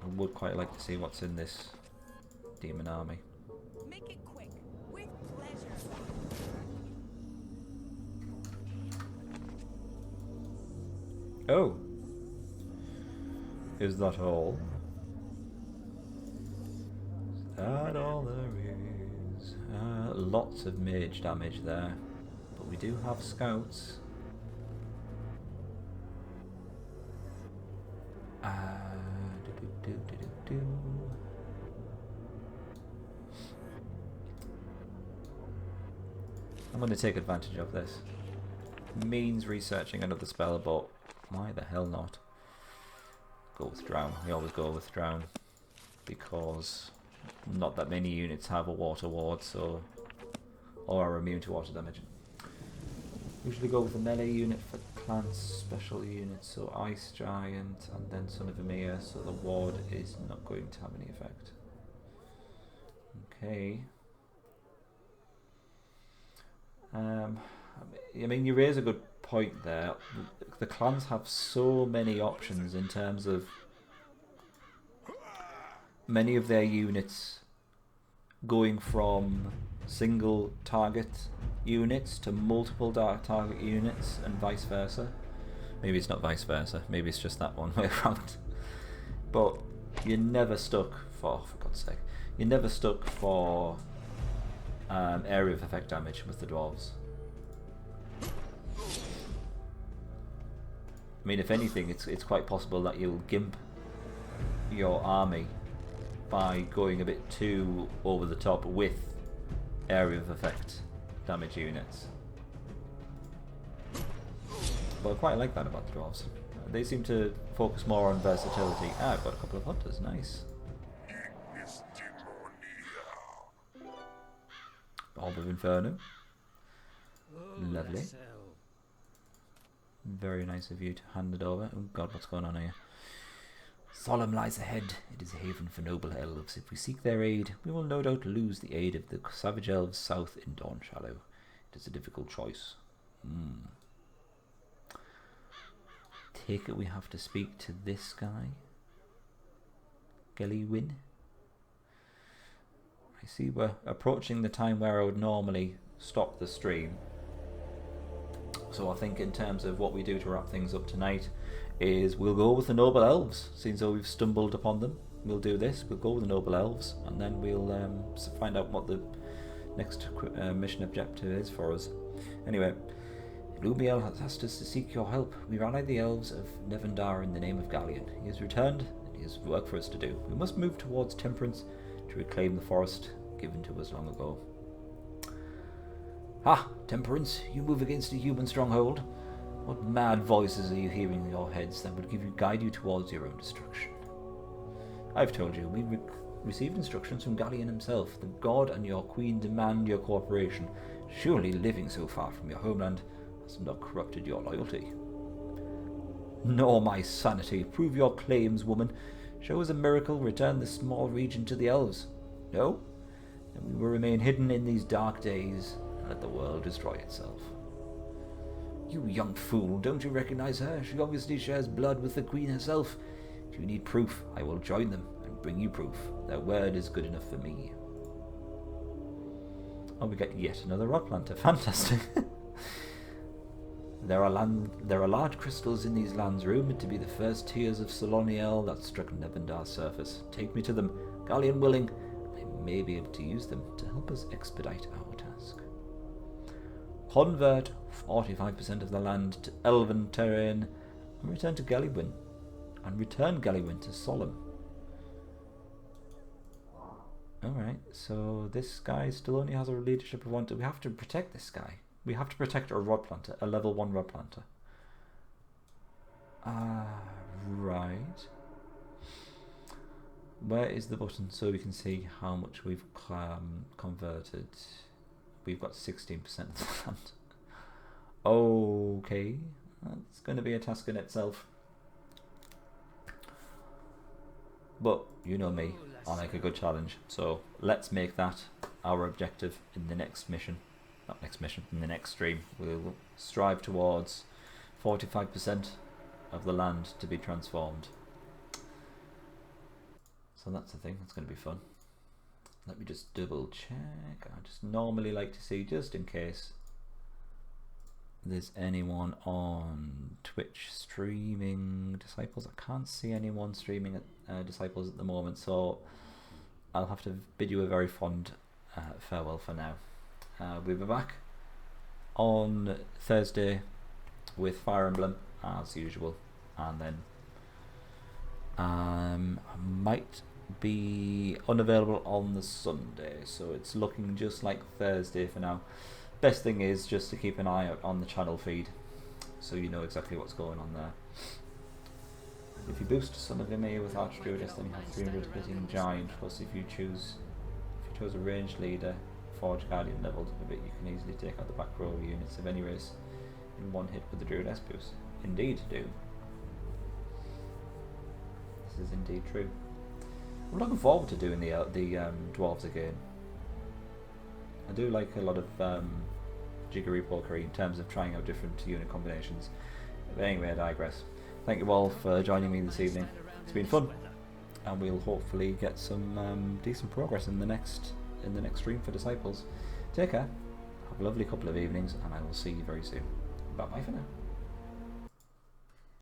I would quite like to see what's in this demon army. Make it quick, with pleasure. Oh! Is that all? Is that all there is? Lots of mage damage there. But we do have scouts. Do. I'm going to take advantage of this. Means researching another spell, but why the hell not? Go with Drown. We always go with Drown because not that many units have a water ward, so or are immune to water damage. Usually go with a melee unit for clans, special units, so Ice Giant and then Son of Emir, so the ward is not going to have any effect. Okay. I mean, you raise a good point there. The clans have so many options in terms of many of their units going from single target units to multiple target units and vice versa. Maybe it's not vice versa, maybe it's just that one way around. But you're never stuck for God's sake, you're never stuck for area of effect damage with the dwarves. I mean, if anything, it's quite possible that you'll gimp your army by going a bit too over the top with area of effect damage units. But I quite like that about the dwarves. They seem to focus more on versatility. Ah, I've got a couple of hunters, nice. Orb of Inferno. Lovely. Very nice of you to hand it over. Oh god, what's going on here? Solemn lies ahead. It is a haven for noble elves. If we seek their aid, we will no doubt lose the aid of the savage elves south in Dawn Shadow. It is a difficult choice. Take it we have to speak to this guy. Gelliwin. I see we're approaching the time where I would normally stop the stream. So I think in terms of what we do to wrap things up tonight is we'll go with the noble elves. Seems though we've stumbled upon them, we'll do this. We'll go with the noble elves, and then we'll find out what the next mission objective is for us. Anyway, Lumiel has asked us to seek your help. We rallied the elves of Nevendar in the name of Galleon. He has returned, and he has work for us to do. We must move towards Temperance to reclaim the forest given to us long ago. Ah, Temperance, you move against a human stronghold. What mad voices are you hearing in your heads that would guide you towards your own destruction? I've told you, we received instructions from Galleon himself. The god and your queen demand your cooperation. Surely living so far from your homeland has not corrupted your loyalty. Nor my sanity. Prove your claims, woman. Show us a miracle, return this small region to the elves. No? Then we will remain hidden in these dark days and let the world destroy itself. You young fool, don't you recognize her? She obviously shares blood with the queen herself. If you need proof, I will join them and bring you proof. Their word is good enough for me. Oh, we get yet another rod planter. Fantastic. There are large crystals in these lands, rumored to be the first tears of Soloniel that struck Nevendar's surface. Take me to them. Galleon willing, I may be able to use them to help us expedite our task. Convert 45% of the land to Elven terrain and return to Gelliwin. And return Gelliwin to Solemn. Alright, so this guy still only has a leadership of 1. Do we have to protect this guy? We have to protect a rod planter, a level 1 rod planter. Right. Where is the button so we can see how much we've converted? We've got 16% of the land. Okay, that's going to be a task in itself. But you know me, I like a good challenge, so let's make that our objective in the next mission. Not next mission, in the next stream. We'll strive towards 45% of the land to be transformed. So that's the thing, that's going to be fun. Let me just double check. I just normally like to see, just in case there's anyone on Twitch streaming Disciples. I can't see anyone streaming at Disciples at the moment, so I'll have to bid you a very fond farewell for now. We'll be back on Thursday with Fire Emblem as usual, and then I might be unavailable on the Sunday, so it's looking just like Thursday for now. Best thing is just to keep an eye out on the channel feed so you know exactly what's going on there. If you boost Son of Ymir with Archdruidess, then you have 300 hitting Giant, plus if you chose a ranged leader, Forge Guardian leveled a bit, you can easily take out the back row units of any race in one hit with the Druidess boost. Indeed do. This is indeed true. I'm looking forward to doing the dwarves again. I do like a lot of jiggery-pokery in terms of trying out different unit combinations. But anyway, I digress. Thank you all for joining me this evening. It's been fun, and we'll hopefully get some decent progress in the next stream for Disciples. Take care. Have a lovely couple of evenings, and I will see you very soon. Bye bye for now.